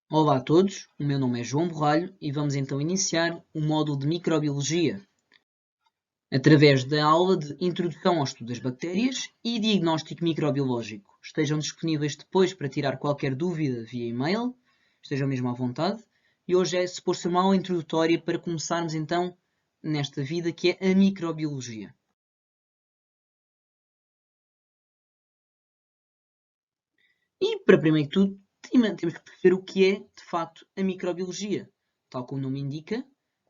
Olá a todos, o meu nome é João Borralho e vamos então iniciar o módulo de Microbiologia através da aula de Introdução ao Estudo das Bactérias e Diagnóstico Microbiológico. Estejam disponíveis depois para tirar qualquer dúvida via e-mail, estejam mesmo à vontade. E hoje é suposto ser uma aula introdutória para começarmos então nesta vida que é a microbiologia. E para primeiro de tudo, temos que perceber o que é, de facto, a microbiologia. Tal como o nome indica,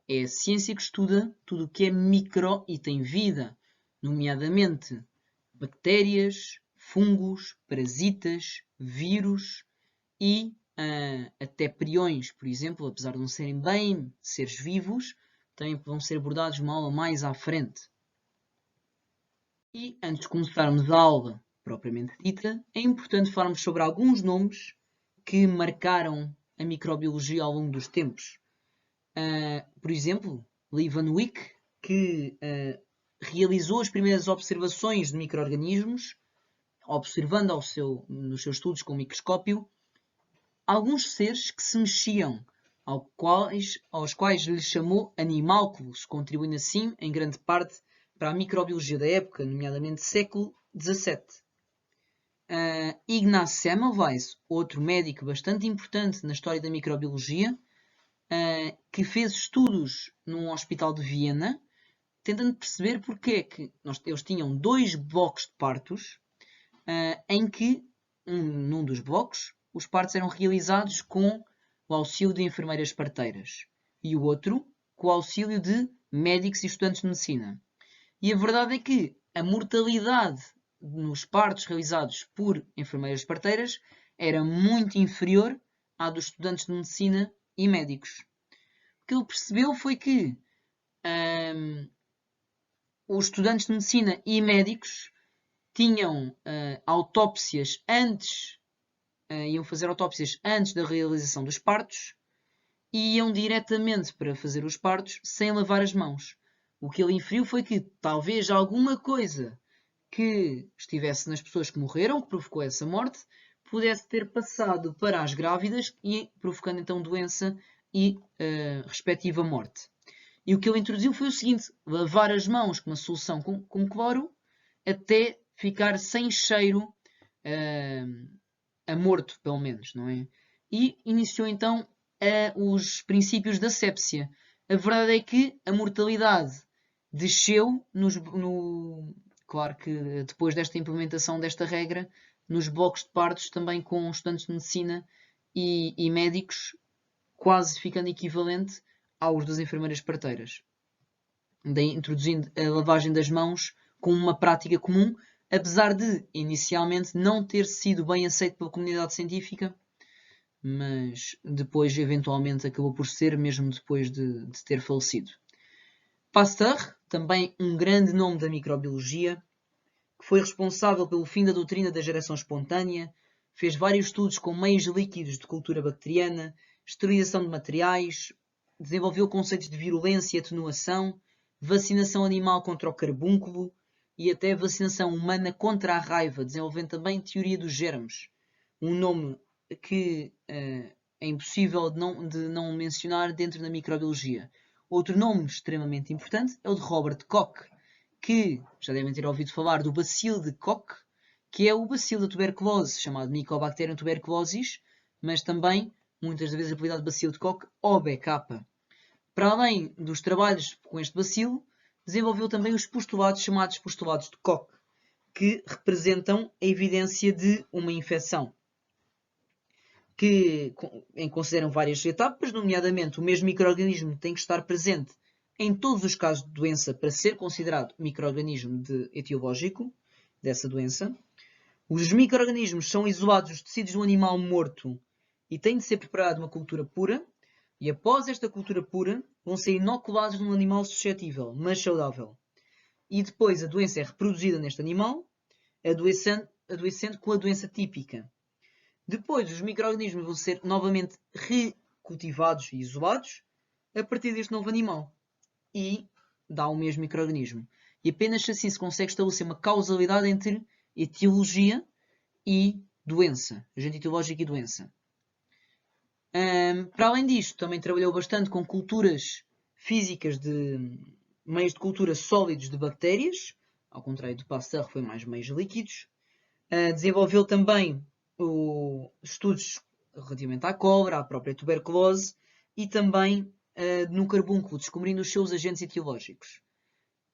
é a ciência que estuda tudo o que é micro e tem vida, nomeadamente bactérias, fungos, parasitas, vírus e até priões, por exemplo, apesar de não serem bem seres vivos, também vão ser abordados uma aula mais à frente. E antes de começarmos a aula propriamente dita, é importante falarmos sobre alguns nomes que marcaram a microbiologia ao longo dos tempos. Por exemplo, Leeuwenhoek, que realizou as primeiras observações de micro-organismos, observando nos seus estudos com o microscópio, alguns seres que se mexiam, aos quais lhe chamou animálculos, contribuindo assim, em grande parte, para a microbiologia da época, nomeadamente século XVII. Ignaz Semmelweis, outro médico bastante importante na história da microbiologia, que fez estudos num hospital de Viena, tentando perceber porque é que eles tinham dois blocos de partos, em que, num dos blocos, os partos eram realizados com o auxílio de enfermeiras parteiras e o outro com o auxílio de médicos e estudantes de medicina. E a verdade é que a mortalidade nos partos realizados por enfermeiras parteiras era muito inferior à dos estudantes de medicina e médicos. O que ele percebeu foi que os estudantes de medicina e médicos tinham autópsias antes, iam fazer autópsias antes da realização dos partos e iam diretamente para fazer os partos sem lavar as mãos. O que ele inferiu foi que talvez alguma coisa que estivesse nas pessoas que morreram, que provocou essa morte, pudesse ter passado para as grávidas e provocando então doença e respectiva morte. E o que ele introduziu foi o seguinte: lavar as mãos com uma solução com cloro até ficar sem cheiro a morto, pelo menos, não é? E iniciou então os princípios da sépsia. A verdade é que a mortalidade desceu claro que depois desta implementação desta regra, nos blocos de partos também com estudantes de medicina e médicos, quase ficando equivalente aos das enfermeiras parteiras. Daí introduzindo a lavagem das mãos como uma prática comum, apesar de inicialmente não ter sido bem aceito pela comunidade científica, mas depois eventualmente acabou por ser, mesmo depois de ter falecido. Pasteur, também um grande nome da microbiologia, que foi responsável pelo fim da doutrina da geração espontânea, fez vários estudos com meios líquidos de cultura bacteriana, esterilização de materiais, desenvolveu conceitos de virulência e atenuação, vacinação animal contra o carbúnculo e até vacinação humana contra a raiva, desenvolvendo também teoria dos germes. Um nome que é impossível de não mencionar dentro da microbiologia. Outro nome extremamente importante é o de Robert Koch, que já devem ter ouvido falar do bacilo de Koch, que é o bacilo da tuberculose, chamado Mycobacterium tuberculosis, mas também, muitas vezes, apelidado bacilo de Koch ou BK. Para além dos trabalhos com este bacilo, desenvolveu também os postulados chamados postulados de Koch, que representam a evidência de uma infecção, que consideram várias etapas, nomeadamente o mesmo micro-organismo tem que estar presente em todos os casos de doença para ser considerado micro-organismo etiológico dessa doença. Os micro-organismos são isolados dos tecidos do animal morto e têm de ser preparados uma cultura pura, e após esta cultura pura vão ser inoculados num animal suscetível, mas saudável. E depois a doença é reproduzida neste animal, adoecendo com a doença típica. Depois, os micro-organismos vão ser novamente recultivados e isolados a partir deste novo animal. E dá o mesmo micro-organismo. E apenas assim se consegue estabelecer uma causalidade entre etiologia e doença. Agente etiológico e doença. Para além disto, também trabalhou bastante com culturas físicas de meios de cultura sólidos de bactérias, ao contrário do Pasteur, que foi mais meios líquidos. Desenvolveu também estudos relativamente à cobra, à própria tuberculose e também no carbúnculo, descobrindo os seus agentes etiológicos.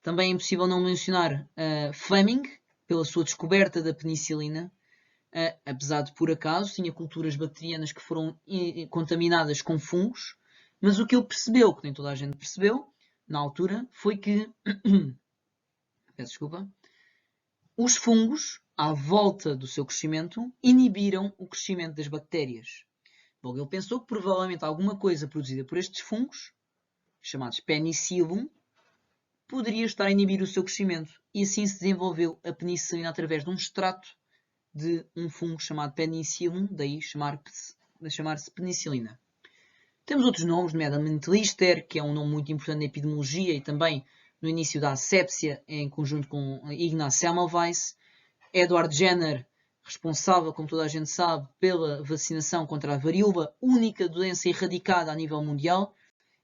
Também é impossível não mencionar Fleming, pela sua descoberta da penicilina, apesar de, por acaso, tinha culturas bacterianas que foram contaminadas com fungos, mas o que ele percebeu, que nem toda a gente percebeu, na altura, foi que peço desculpa, os fungos, à volta do seu crescimento, inibiram o crescimento das bactérias. Logo, ele pensou que provavelmente alguma coisa produzida por estes fungos, chamados penicillium, poderia estar a inibir o seu crescimento. E assim se desenvolveu a penicilina através de um extrato de um fungo chamado penicillium, daí chamar-se penicilina. Temos outros nomes, nomeadamente Lister, que é um nome muito importante na epidemiologia e também no início da asepsia, em conjunto com Ignaz Semmelweis. Edward Jenner, responsável, como toda a gente sabe, pela vacinação contra a varíola, única doença erradicada a nível mundial,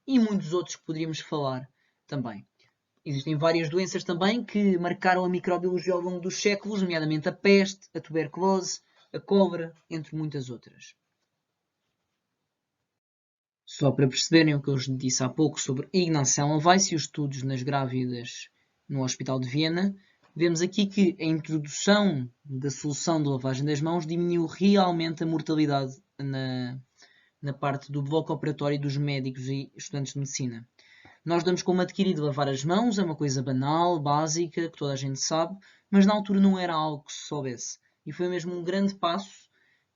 e muitos outros que poderíamos falar também. Existem várias doenças também que marcaram a microbiologia ao longo dos séculos, nomeadamente a peste, a tuberculose, a cobra, entre muitas outras. Só para perceberem o que eu vos disse há pouco sobre Ignaz Semmelweis e os estudos nas grávidas no Hospital de Viena, vemos aqui que a introdução da solução de lavagem das mãos diminuiu realmente a mortalidade na parte do bloco operatório dos médicos e estudantes de medicina. Nós damos como adquirido lavar as mãos, é uma coisa banal, básica, que toda a gente sabe, mas na altura não era algo que se soubesse. E foi mesmo um grande passo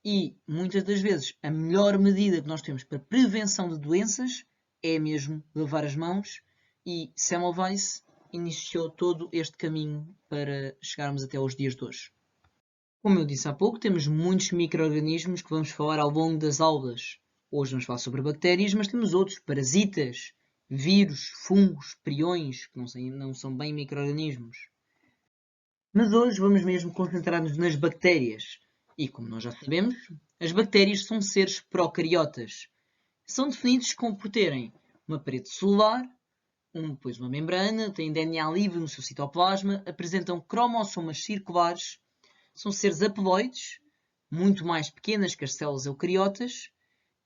e, muitas das vezes, a melhor medida que nós temos para prevenção de doenças é mesmo lavar as mãos, e Semmelweis iniciou todo este caminho para chegarmos até aos dias de hoje. Como eu disse há pouco, temos muitos micro-organismos que vamos falar ao longo das aulas. Hoje vamos falar sobre bactérias, mas temos outros, parasitas, vírus, fungos, priões, que não são bem micro-organismos. Mas hoje vamos mesmo concentrar-nos nas bactérias. E como nós já sabemos, as bactérias são seres procariotas. São definidos por terem uma parede celular, depois uma membrana, têm DNA livre no seu citoplasma, apresentam cromossomas circulares, são seres haploides, muito mais pequenas que as células eucariotas,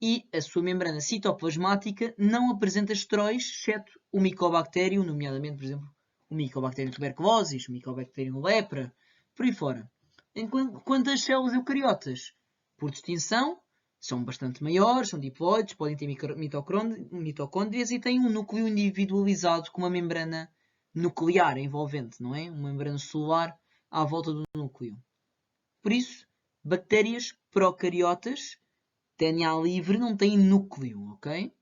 e a sua membrana citoplasmática não apresenta esteróis, exceto o Mycobacterium, nomeadamente, por exemplo, o Mycobacterium tuberculosis, o Mycobacterium lepra, por aí fora. Enquanto as células eucariotas, por distinção, são bastante maiores, são diploides, podem ter mitocôndrias e têm um núcleo individualizado com uma membrana nuclear envolvente, não é? Uma membrana celular à volta do núcleo. Por isso, bactérias procariotas, DNA livre, não têm núcleo, ok?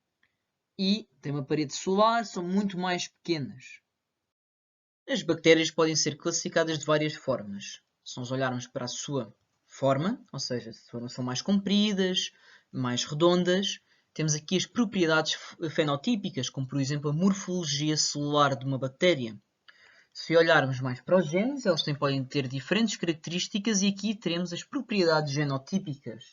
E têm uma parede celular, são muito mais pequenas. As bactérias podem ser classificadas de várias formas. Se nós olharmos para a sua forma, ou seja, se são mais compridas, mais redondas, temos aqui as propriedades fenotípicas, como por exemplo a morfologia celular de uma bactéria. Se olharmos mais para os genes, eles podem ter diferentes características e aqui teremos as propriedades genotípicas.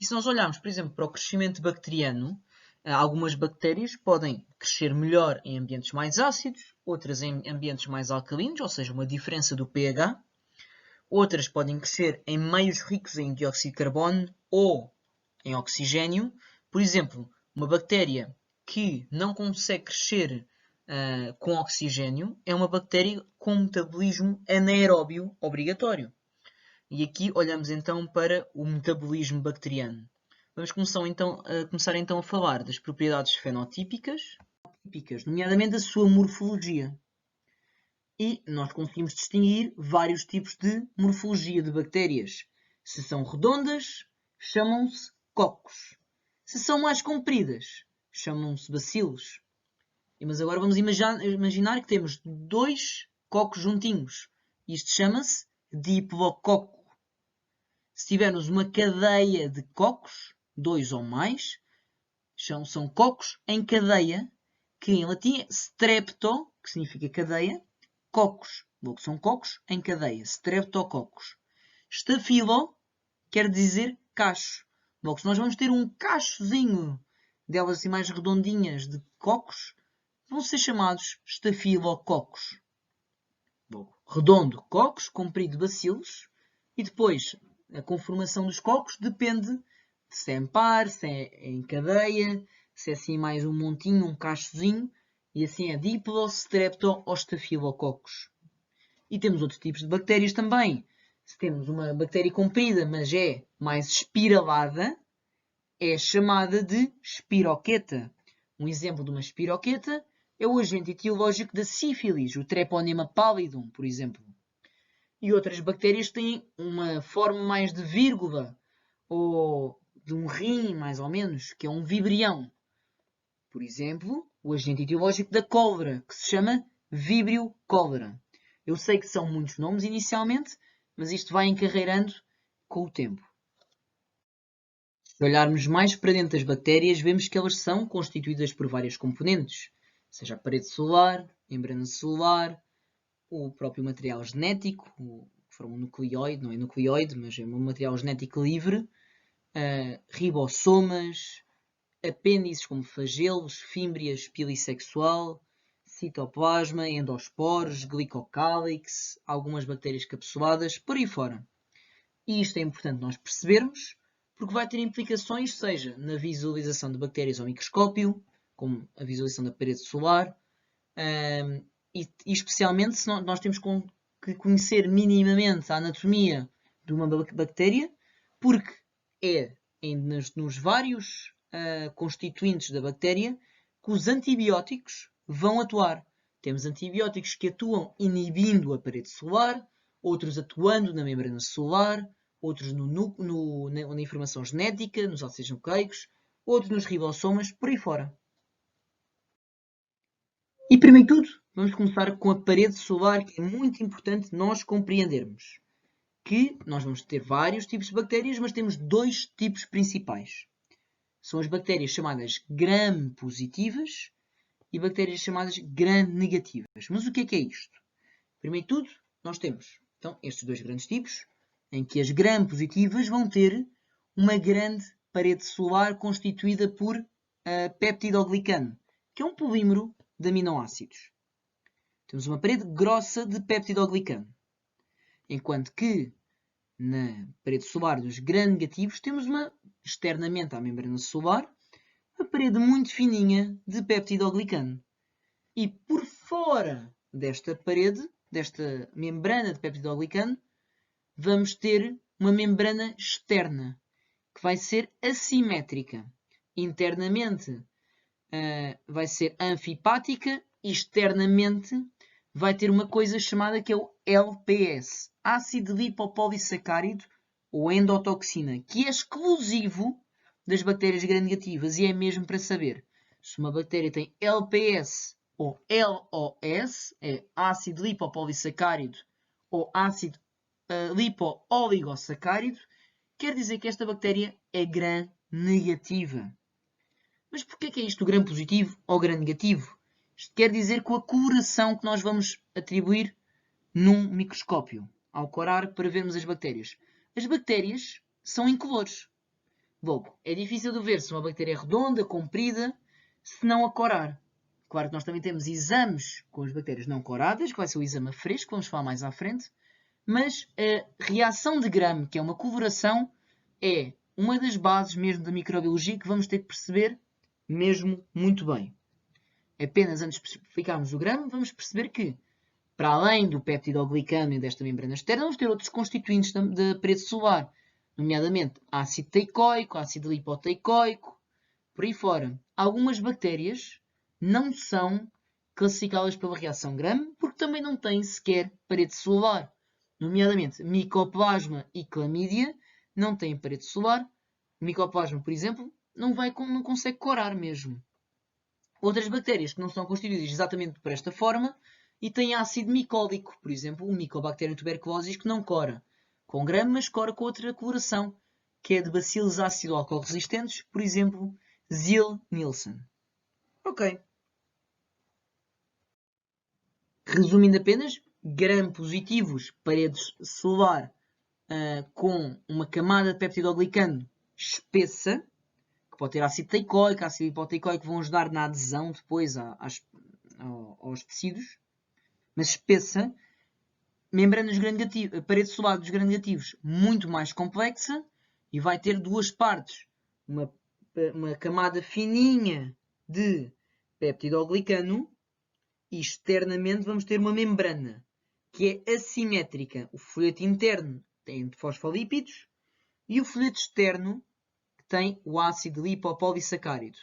E se nós olharmos, por exemplo, para o crescimento bacteriano, algumas bactérias podem crescer melhor em ambientes mais ácidos, outras em ambientes mais alcalinos, ou seja, uma diferença do pH. Outras podem crescer em meios ricos em dióxido de carbono ou em oxigênio. Por exemplo, uma bactéria que não consegue crescer com oxigênio é uma bactéria com metabolismo anaeróbio obrigatório. E aqui olhamos então para o metabolismo bacteriano. Vamos começar então a falar das propriedades fenotípicas, nomeadamente a sua morfologia. E nós conseguimos distinguir vários tipos de morfologia de bactérias. Se são redondas, chamam-se cocos. Se são mais compridas, chamam-se bacilos. Mas agora vamos imaginar que temos dois cocos juntinhos. Isto chama-se diplococo. Se tivermos uma cadeia de cocos, dois ou mais, são cocos em cadeia, que em latim é strepto, que significa cadeia, cocos. Logo, são cocos em cadeia, streptococcus. Staphylo quer dizer cacho. Logo, se nós vamos ter um cachozinho delas assim mais redondinhas de cocos, vão ser chamados estafilococos. Logo, redondo, cocos, comprido, bacilos. E depois, a conformação dos cocos depende de se é em par, se é em cadeia, se é assim mais um montinho, um cachozinho. E assim é diplo, strepto ou estafilococos. E temos outros tipos de bactérias também. Se temos uma bactéria comprida, mas é mais espiralada, é chamada de espiroqueta. Um exemplo de uma espiroqueta é o agente etiológico da sífilis, o Treponema pallidum, por exemplo. E outras bactérias têm uma forma mais de vírgula, ou de um rim, mais ou menos, que é um vibrião. Por exemplo, o agente etiológico da cólera, que se chama Vibrio cólera. Eu sei que são muitos nomes inicialmente, mas isto vai encarreirando com o tempo. Se olharmos mais para dentro das bactérias, vemos que elas são constituídas por várias componentes, seja a parede celular, membrana celular, o próprio material genético, que forma um nucleoide, não é nucleoide, mas é um material genético livre, ribossomas, apêndices como flagelos, fímbrias, pilissexual, citoplasma, endosporos, glicocálix, algumas bactérias capsuladas, por aí fora. E isto é importante nós percebermos, porque vai ter implicações, seja na visualização de bactérias ao microscópio, como a visualização da parede solar, e especialmente se nós temos que conhecer minimamente a anatomia de uma bactéria, porque é nos vários constituintes da bactéria que os antibióticos vão atuar. Temos antibióticos que atuam inibindo a parede celular, outros atuando na membrana celular, outros na informação genética, nos ácidos nucleicos, outros nos ribossomas, por aí fora. E primeiro de tudo, vamos começar com a parede celular, que é muito importante nós compreendermos. Que nós vamos ter vários tipos de bactérias, mas temos dois tipos principais. São as bactérias chamadas gram-positivas e bactérias chamadas gram-negativas. Mas o que é isto? Primeiro de tudo, nós temos então, estes dois grandes tipos, em que as gram-positivas vão ter uma grande parede celular constituída por peptidoglicano, que é um polímero de aminoácidos. Temos uma parede grossa de peptidoglicano. Enquanto que na parede celular dos gram-negativos temos externamente à membrana celular, uma parede muito fininha de peptidoglicano. E por fora desta parede, desta membrana de peptidoglicano, vamos ter uma membrana externa, que vai ser assimétrica. Internamente vai ser anfipática e externamente vai ter uma coisa chamada que é o LPS, ácido lipopolissacárido ou endotoxina, que é exclusivo das bactérias gram-negativas e é mesmo para saber se uma bactéria tem LPS ou LOS, é ácido lipopolissacárido ou ácido lipo-oligosacárido, quer dizer que esta bactéria é gram-negativa. Mas porquê que é isto gram-positivo ou gram-negativo? Isto quer dizer com a coloração que nós vamos atribuir num microscópio, ao corar para vermos as bactérias. As bactérias são incolores. Logo, é difícil de ver se uma bactéria é redonda, comprida, se não a corar. Claro que nós também temos exames com as bactérias não coradas, que vai ser o exame a fresco, vamos falar mais à frente. Mas a reação de Gram, que é uma coloração, é uma das bases mesmo da microbiologia que vamos ter que perceber mesmo muito bem. Apenas antes de explicarmos o Gram, vamos perceber que, para além do peptidoglicano e desta membrana externa, vamos ter outros constituintes da parede celular, nomeadamente ácido teicoico, ácido lipoteicoico, por aí fora. Algumas bactérias não são classificadas pela reação Gram porque também não têm sequer parede celular. Nomeadamente, micoplasma e clamídia não têm parede celular. O micoplasma, por exemplo, não consegue corar mesmo. Outras bactérias que não são constituídas exatamente por esta forma e têm ácido micólico, por exemplo, o Mycobacterium tuberculosis, que não cora com Gram, mas cora com outra coloração, que é de bacilos ácido álcool resistentes, por exemplo, Ziehl-Neelsen. Ok. Resumindo apenas, gram-positivos, paredes celular com uma camada de peptidoglicano espessa, que pode ter ácido teicoico, ácido hipoteicoico, que vão ajudar na adesão depois aos tecidos, mas espessa, membranas gram-negativas, parede solar dos gram-negativos muito mais complexa e vai ter duas partes, uma camada fininha de peptidoglicano e externamente vamos ter uma membrana que é assimétrica. O folheto interno tem fosfolípidos e o folheto externo tem o ácido lipopolissacárido.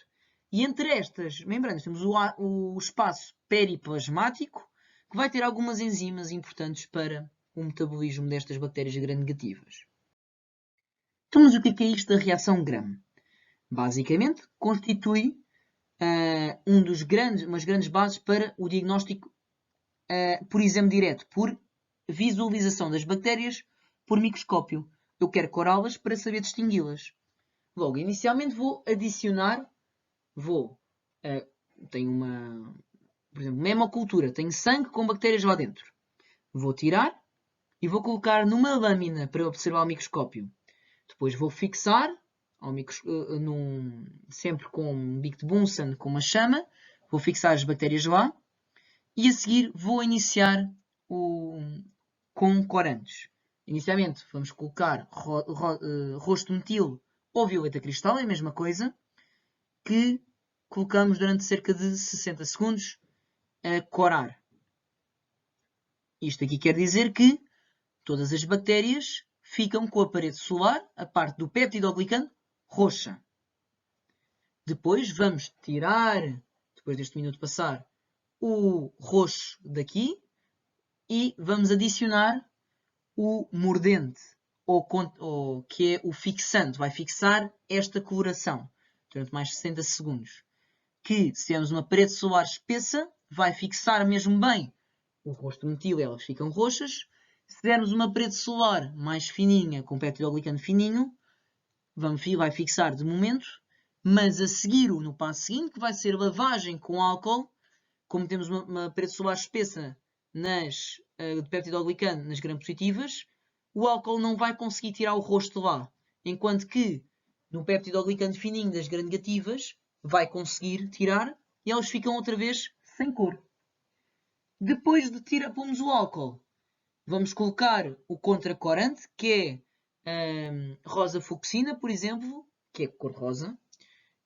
E entre estas membranas temos o espaço periplasmático, que vai ter algumas enzimas importantes para o metabolismo destas bactérias gram-negativas. Então, mas o que é isto da reação Gram? Basicamente, constitui umas grandes bases para o diagnóstico por exame direto, por visualização das bactérias por microscópio. Eu quero corá-las para saber distingui-las. Logo, inicialmente vou adicionar, tenho por exemplo, uma hemocultura, tenho sangue com bactérias lá dentro. Vou tirar e vou colocar numa lâmina para observar ao microscópio. Depois vou fixar, sempre com um bico de Bunsen, com uma chama, vou fixar as bactérias lá e a seguir vou iniciar com corantes. Inicialmente vamos colocar rosto metil ou violeta cristal, é a mesma coisa, que colocamos durante cerca de 60 segundos a corar. Isto aqui quer dizer que todas as bactérias ficam com a parede solar, a parte do peptidoglicano, roxa. Depois vamos tirar, depois deste minuto passar, o roxo daqui e vamos adicionar o mordente, ou que é o fixante. Vai fixar esta coloração durante mais 60 segundos. Que, se temos uma parede solar espessa, vai fixar mesmo bem o rosto metil, elas ficam roxas. Se dermos uma parede solar mais fininha, com peptidoglicano fininho, vai fixar de momento, mas a seguir, no passo seguinte, que vai ser lavagem com álcool, como temos uma parede solar espessa de peptidoglicano nas gram-positivas, o álcool não vai conseguir tirar o rosto de lá, enquanto que no peptidoglicano fininho das gram-negativas vai conseguir tirar e elas ficam outra vez sem cor. Depois de pomos o álcool, vamos colocar o contracorante, que é rosa fucsina, por exemplo, que é cor rosa,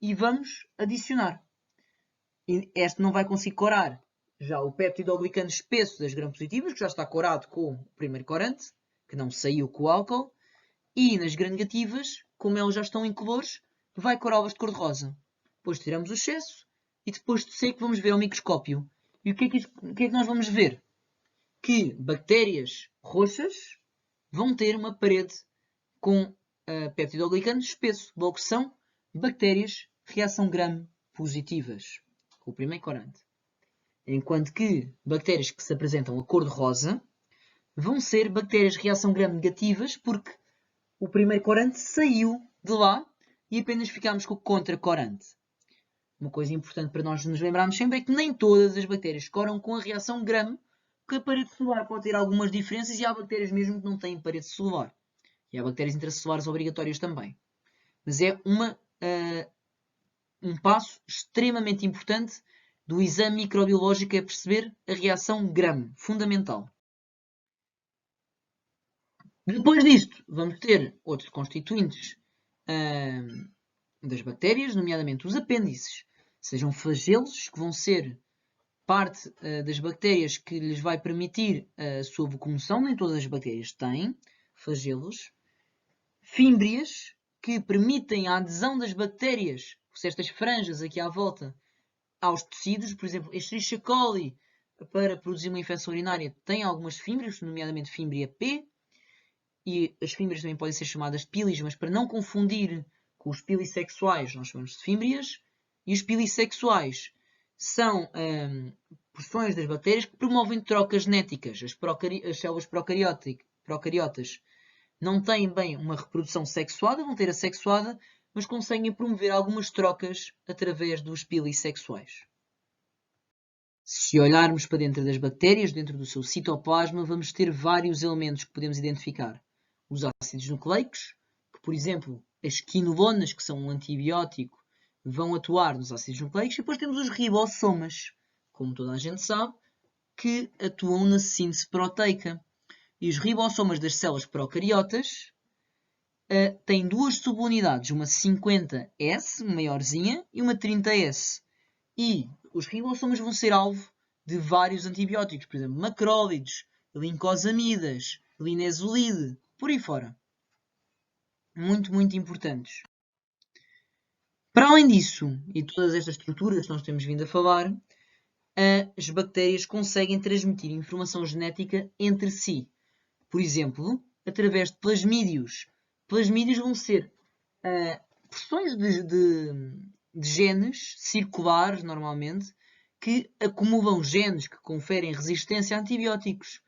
e vamos adicionar. Este não vai conseguir corar já o peptidoglicano espesso das gram-positivas, que já está corado com o primeiro corante, que não saiu com o álcool, e nas gram-negativas, como elas já estão incolores, vai corá-las de cor de rosa. Depois tiramos o excesso e depois de seco vamos ver ao microscópio. E o que é que nós vamos ver? Que bactérias roxas vão ter uma parede com peptidoglicano espesso. Logo são bactérias reação Gram positivas, com o primeiro corante. Enquanto que bactérias que se apresentam a cor de rosa vão ser bactérias reação Gram negativas, porque o primeiro corante saiu de lá e apenas ficámos com o contracorante. Uma coisa importante para nós nos lembrarmos sempre é que nem todas as bactérias coram com a reação Gram, porque a parede celular pode ter algumas diferenças e há bactérias mesmo que não têm parede celular. E há bactérias intracelulares obrigatórias também. Mas é um passo extremamente importante do exame microbiológico, é perceber a reação Gram, fundamental. Depois disto, vamos ter outros constituintes das bactérias, nomeadamente os apêndices, sejam flagelos, que vão ser parte das bactérias que lhes vai permitir a sua locomoção. Nem todas as bactérias têm flagelos. Fímbrias, que permitem a adesão das bactérias, estas franjas aqui à volta, aos tecidos. Por exemplo, Escherichia coli, para produzir uma infecção urinária, tem algumas fímbrias, nomeadamente fímbria P. E as fímbrias também podem ser chamadas pilis, mas para não confundir com os pilissexuais, nós chamamos de fímbrias. E os pilissexuais são porções das bactérias que promovem trocas genéticas. As células procariotas não têm bem uma reprodução sexuada, vão ter assexuada, mas conseguem promover algumas trocas através dos pilissexuais. Se olharmos para dentro das bactérias, dentro do seu citoplasma, vamos ter vários elementos que podemos identificar. Os ácidos nucleicos, que, por exemplo, as quinolonas, que são um antibiótico, vão atuar nos ácidos nucleicos. E depois temos os ribossomas, como toda a gente sabe, que atuam na síntese proteica. E os ribossomas das células procariotas têm duas subunidades, uma 50S, maiorzinha, e uma 30S. E os ribossomas vão ser alvo de vários antibióticos, por exemplo, macrólides, lincosamidas, linezolide, por aí fora. Muito, muito importantes. Para além disso, e todas estas estruturas que nós temos vindo a falar, as bactérias conseguem transmitir informação genética entre si. Por exemplo, através de plasmídios. Plasmídios vão ser porções de genes circulares, normalmente, que acumulam genes que conferem resistência a antibióticos.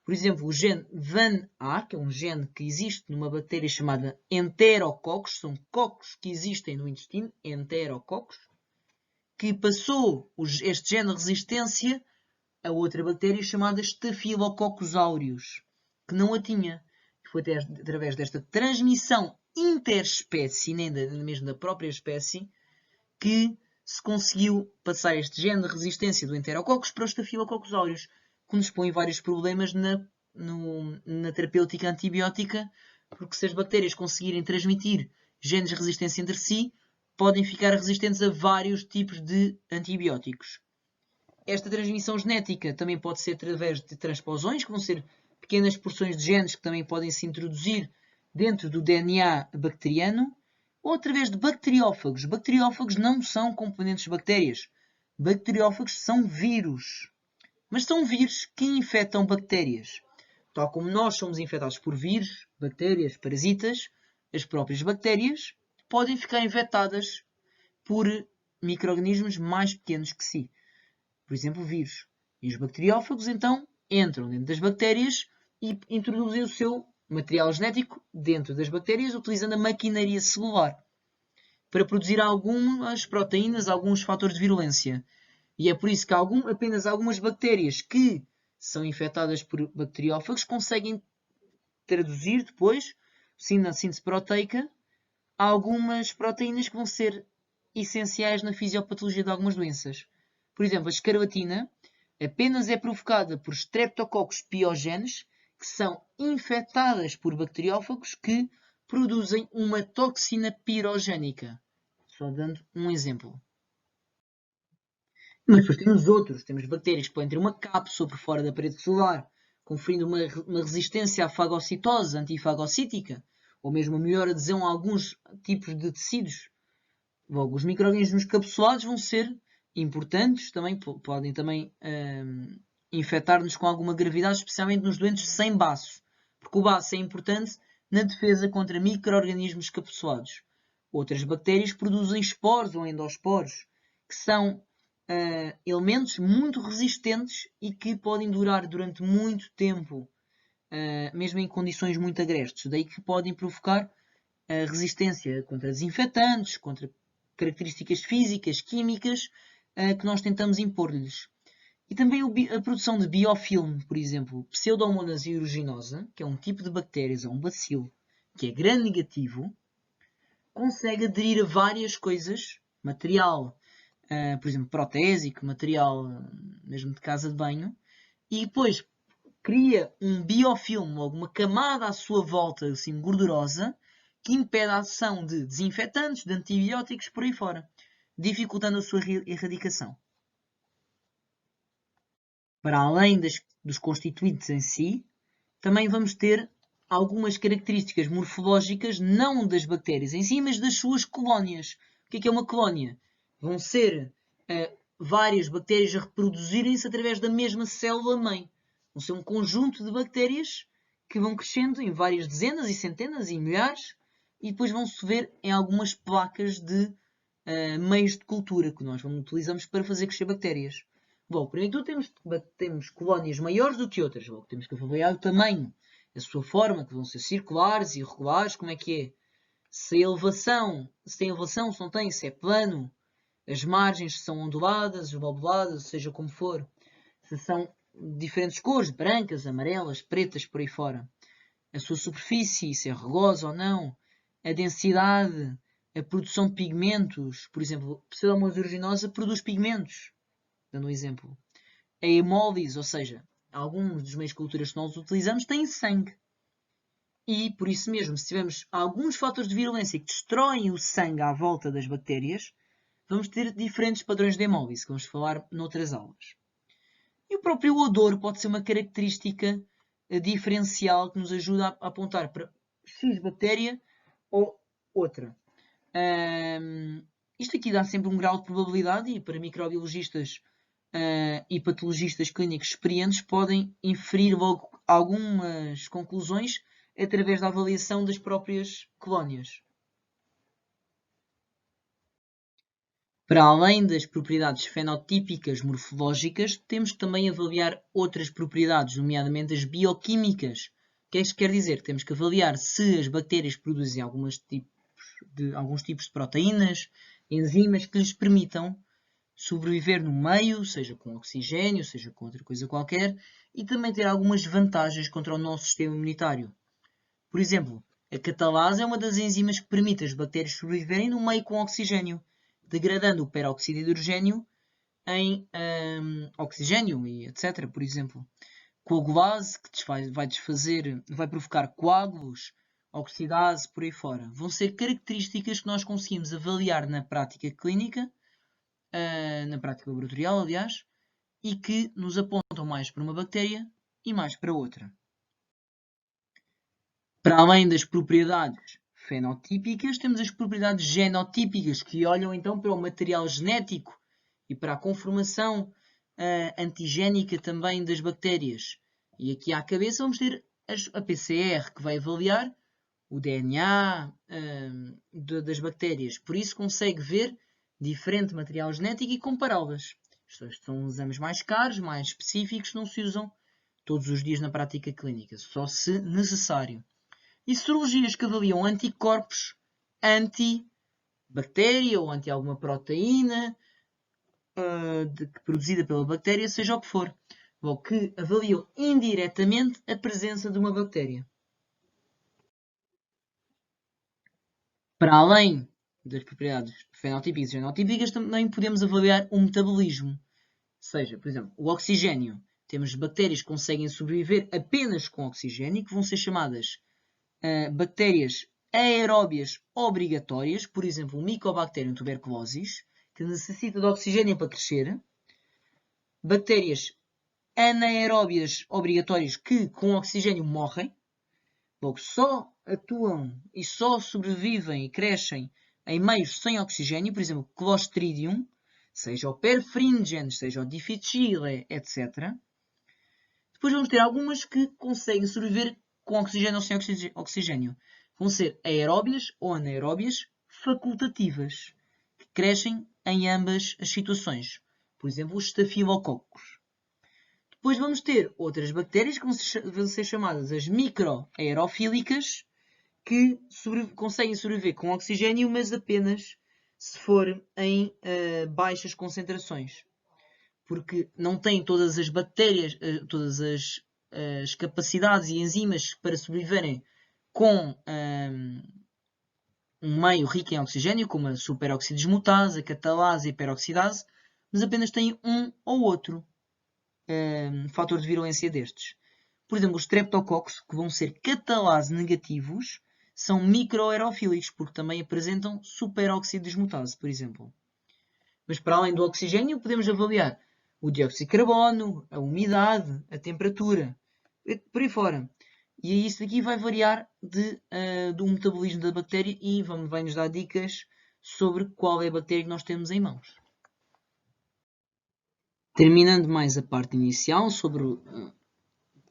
Por exemplo, o gene VAN-A, que é um gene que existe numa bactéria chamada Enterococcus, são cocos que existem no intestino, Enterococcus, que passou este gene de resistência a outra bactéria chamada Staphylococcus aureus, que não a tinha. Foi através desta transmissão interespécie, nem mesmo da própria espécie, que se conseguiu passar este gene de resistência do Enterococcus para o Staphylococcus aureus, que nos põe vários problemas na terapêutica antibiótica, porque se as bactérias conseguirem transmitir genes de resistência entre si, podem ficar resistentes a vários tipos de antibióticos. Esta transmissão genética também pode ser através de transposões, que vão ser pequenas porções de genes que também podem se introduzir dentro do DNA bacteriano, ou através de bacteriófagos. Bacteriófagos não são componentes de bactérias. Bacteriófagos são vírus. Mas são vírus que infectam bactérias. Tal como nós somos infectados por vírus, bactérias, parasitas, as próprias bactérias podem ficar infectadas por micro-organismos mais pequenos que si. Por exemplo, vírus. E os bacteriófagos, então, entram dentro das bactérias e introduzem o seu material genético dentro das bactérias, utilizando a maquinaria celular para produzir algumas proteínas, alguns fatores de virulência. E é por isso que apenas algumas bactérias que são infectadas por bacteriófagos conseguem traduzir depois, na síntese proteica, algumas proteínas que vão ser essenciais na fisiopatologia de algumas doenças. Por exemplo, a escarlatina apenas é provocada por Streptococcus pyogenes, que são infectadas por bacteriófagos que produzem uma toxina pirogénica. Só dando um exemplo. Mas depois temos outros. Temos bactérias que podem ter uma cápsula por fora da parede celular, conferindo uma resistência à fagocitose antifagocítica, ou mesmo a melhor adesão a alguns tipos de tecidos. Logo, os micro-organismos capsulados vão ser importantes, podem também infectar-nos com alguma gravidade, especialmente nos doentes sem baço, porque o baço é importante na defesa contra micro-organismos capsulados. Outras bactérias produzem esporos ou endosporos, que são elementos muito resistentes e que podem durar durante muito tempo, mesmo em condições muito agrestes. Daí que podem provocar resistência contra desinfetantes, contra características físicas, químicas, que nós tentamos impor-lhes. E também a produção de biofilme, por exemplo, Pseudomonas aeruginosa, que é um tipo de bactérias, é um bacilo, que é gram-negativo, consegue aderir a várias coisas, material, por exemplo, protésico, material mesmo de casa de banho, e depois cria um biofilme, logo uma camada à sua volta, assim, gordurosa, que impede a ação de desinfetantes, de antibióticos, por aí fora, dificultando a sua erradicação. Para além dos constituintes em si, também vamos ter algumas características morfológicas, não das bactérias em si, mas das suas colónias. O que é uma colónia? Vão ser várias bactérias a reproduzirem-se através da mesma célula-mãe. Vão ser um conjunto de bactérias que vão crescendo em várias dezenas e centenas e milhares e depois vão-se ver em algumas placas de meios de cultura que nós utilizamos para fazer crescer bactérias. Bom, primeiro temos colónias maiores do que outras. Logo, temos que avaliar o tamanho, a sua forma, que vão ser circulares, irregulares, como é que é. Se tem elevação, se não tem, se é plano, as margens são onduladas, lobuladas, seja como for. Se são diferentes cores, brancas, amarelas, pretas, por aí fora. A sua superfície, se é rugosa ou não. a densidade, a produção de pigmentos. Por exemplo, a pseudomose aeruginosa produz pigmentos, dando um exemplo. A hemólise, ou seja, alguns dos meios de culturas que nós utilizamos têm sangue. E, por isso mesmo, se tivermos alguns fatores de virulência que destroem o sangue à volta das bactérias, vamos ter diferentes padrões de hemólise, que vamos falar noutras aulas. E o próprio odor pode ser uma característica diferencial que nos ajuda a apontar para X bactéria ou outra. Isto aqui dá sempre um grau de probabilidade e para microbiologistas e patologistas clínicos experientes podem inferir logo algumas conclusões através da avaliação das próprias colónias. Para além das propriedades fenotípicas morfológicas, temos que também avaliar outras propriedades, nomeadamente as bioquímicas. O que é que isto quer dizer? Temos que avaliar se as bactérias produzem alguns tipos de proteínas, enzimas que lhes permitam sobreviver no meio, seja com oxigênio, seja com outra coisa qualquer, e também ter algumas vantagens contra o nosso sistema imunitário. Por exemplo, a catalase é uma das enzimas que permite as bactérias sobreviverem no meio com oxigênio, degradando o peróxido de hidrogênio em oxigênio e etc. Por exemplo, coagulase, que vai provocar coágulos, oxidase, por aí fora. Vão ser características que nós conseguimos avaliar na prática clínica, na prática laboratorial, aliás, e que nos apontam mais para uma bactéria e mais para outra. Para além das propriedades fenotípicas, temos as propriedades genotípicas, que olham então para o material genético e para a conformação antigénica também das bactérias. E aqui à cabeça vamos ter a PCR, que vai avaliar o DNA das bactérias. Por isso consegue ver diferente material genético e compará-las. Estes são exames mais caros, mais específicos, não se usam todos os dias na prática clínica, só se necessário. E sorologias que avaliam anticorpos anti-bactéria ou anti alguma proteína produzida pela bactéria, seja o que for. Ou que avaliam indiretamente a presença de uma bactéria. Para além das propriedades fenotípicas e genotípicas, também podemos avaliar o metabolismo. Ou seja, por exemplo, o oxigênio. Temos bactérias que conseguem sobreviver apenas com oxigênio, que vão ser chamadas bactérias aeróbias obrigatórias, por exemplo, o Mycobacterium tuberculosis, que necessita de oxigênio para crescer. Bactérias anaeróbias obrigatórias que com oxigênio morrem. Logo, só atuam e só sobrevivem e crescem em meios sem oxigênio, por exemplo, Clostridium, seja o Perfringens, seja o Difficile, etc. Depois vamos ter algumas que conseguem sobreviver com oxigênio ou sem oxigênio. Vão ser aeróbias ou anaeróbias facultativas, que crescem em ambas as situações. Por exemplo, os estafilococos. Depois vamos ter outras bactérias que vão ser chamadas as microaerofílicas, que conseguem sobreviver com oxigênio, mas apenas se for em baixas concentrações. Porque não têm todas as bactérias, todas as capacidades e enzimas para sobreviverem com um meio rico em oxigênio, como a superoxidesmutase, a catalase e a peroxidase, mas apenas têm um ou outro fator de virulência destes. Por exemplo, os streptococcus, que vão ser catalase negativos, são microaerofílicos, porque também apresentam superoxidesmutase, por exemplo. Mas para além do oxigênio, podemos avaliar o dióxido de carbono, a umidade, a temperatura, por aí fora. E isto aqui vai variar do metabolismo da bactéria e vai-nos dar dicas sobre qual é a bactéria que nós temos em mãos. Terminando mais a parte inicial sobre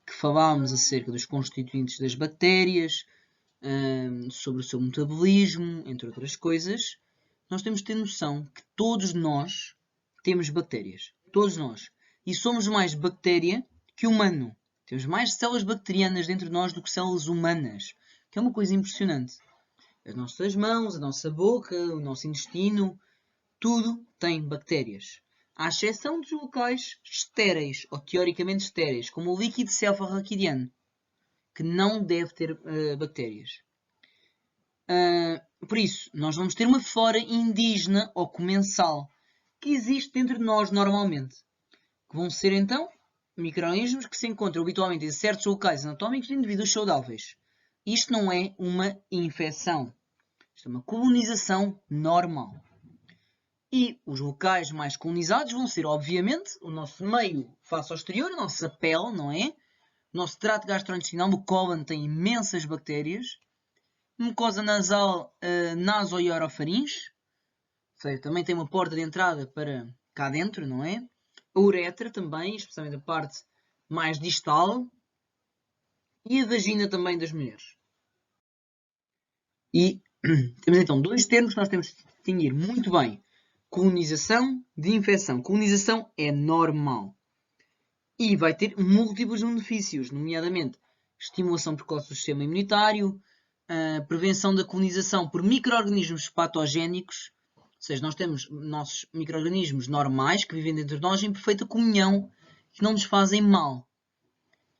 que falámos acerca dos constituintes das bactérias, sobre o seu metabolismo, entre outras coisas, nós temos de ter noção que todos nós temos bactérias. Todos nós. E somos mais bactéria que humano. Temos mais células bacterianas dentro de nós do que células humanas. Que é uma coisa impressionante. As nossas mãos, a nossa boca, o nosso intestino, tudo tem bactérias. À exceção dos locais estéreis, ou teoricamente estéreis, como o líquido cefalorraquidiano, que não deve ter bactérias. Por isso, nós vamos ter uma flora indígena ou comensal que existe dentro de nós normalmente. Que vão ser então micro-organismos que se encontram habitualmente em certos locais anatómicos de indivíduos saudáveis. Isto não é uma infecção. Isto é uma colonização normal. E os locais mais colonizados vão ser, obviamente, o nosso meio face ao exterior, a nossa pele, não é? O nosso trato gastrointestinal, o cólon tem imensas bactérias. Mucosa nasal, naso e orofaringe. Ou seja, também tem uma porta de entrada para cá dentro, não é? A uretra também, especialmente a parte mais distal. E a vagina também das mulheres. E temos então dois termos que nós temos de distinguir muito bem. Colonização de infecção. Colonização é normal. E vai ter múltiplos benefícios, nomeadamente estimulação precoce do sistema imunitário, prevenção da colonização por micro-organismos patogénicos, ou seja, nós temos nossos micro-organismos normais que vivem dentro de nós em perfeita comunhão, que não nos fazem mal,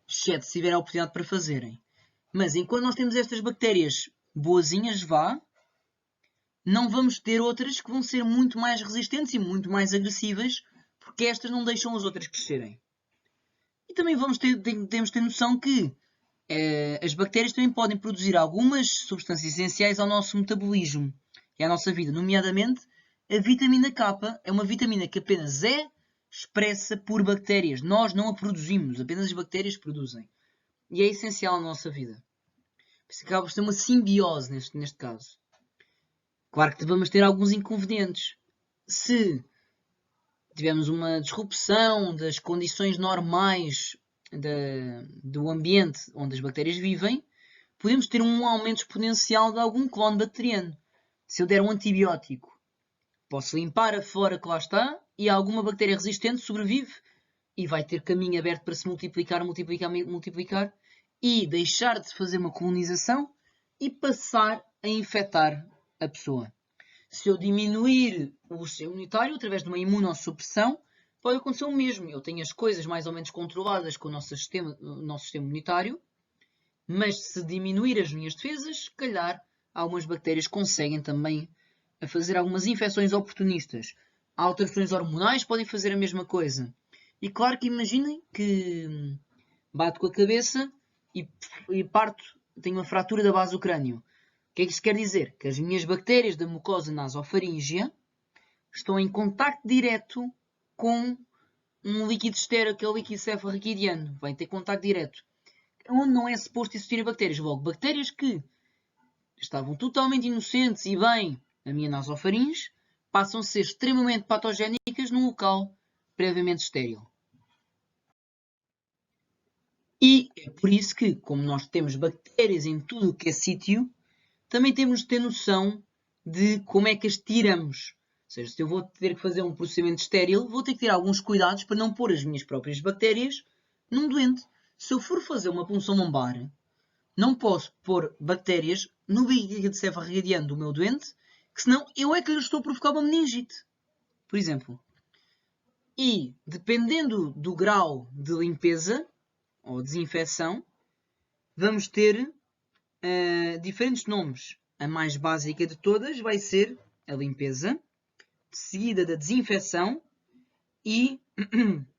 exceto se tiver a oportunidade para fazerem. Mas enquanto nós temos estas bactérias boazinhas, não vamos ter outras que vão ser muito mais resistentes e muito mais agressivas, porque estas não deixam as outras crescerem. E também temos de ter noção que as bactérias também podem produzir algumas substâncias essenciais ao nosso metabolismo e à nossa vida, nomeadamente a vitamina K. É uma vitamina que apenas é expressa por bactérias. Nós não a produzimos, apenas as bactérias produzem. E é essencial na nossa vida. Por isso acaba por ser uma simbiose neste caso. Claro que vamos ter alguns inconvenientes. Se tivermos uma disrupção das condições normais do ambiente onde as bactérias vivem, podemos ter um aumento exponencial de algum clone bacteriano. Se eu der um antibiótico, posso limpar a flora que lá está e alguma bactéria resistente sobrevive e vai ter caminho aberto para se multiplicar e deixar de fazer uma colonização e passar a infectar a pessoa. Se eu diminuir o sistema imunitário através de uma imunossupressão, pode acontecer o mesmo. Eu tenho as coisas mais ou menos controladas com o nosso sistema imunitário, mas se diminuir as minhas defesas, se calhar algumas bactérias conseguem também fazer algumas infecções oportunistas. Alterações hormonais podem fazer a mesma coisa. E claro que imaginem que bato com a cabeça e parto, tenho uma fratura da base do crânio. O que é que isso quer dizer? Que as minhas bactérias da mucosa nasofaríngea estão em contacto direto com um líquido estéril, que é o líquido cefalorraquidiano. Vai ter contacto direto. Onde não é suposto existirem bactérias. Logo, bactérias que estavam totalmente inocentes e bem na minha nasofaringe passam a ser extremamente patogénicas num local previamente estéril. E é por isso que, como nós temos bactérias em tudo o que é sítio, também temos de ter noção de como é que as tiramos. Ou seja, se eu vou ter que fazer um procedimento estéril, vou ter que ter alguns cuidados para não pôr as minhas próprias bactérias num doente. Se eu for fazer uma punção lombar, não posso pôr bactérias no líquido cefalorraquidiano do meu doente, que senão eu é que lhe estou a provocar uma meningite, por exemplo. E, dependendo do grau de limpeza ou desinfecção, vamos ter diferentes nomes. A mais básica de todas vai ser a limpeza, seguida da desinfecção e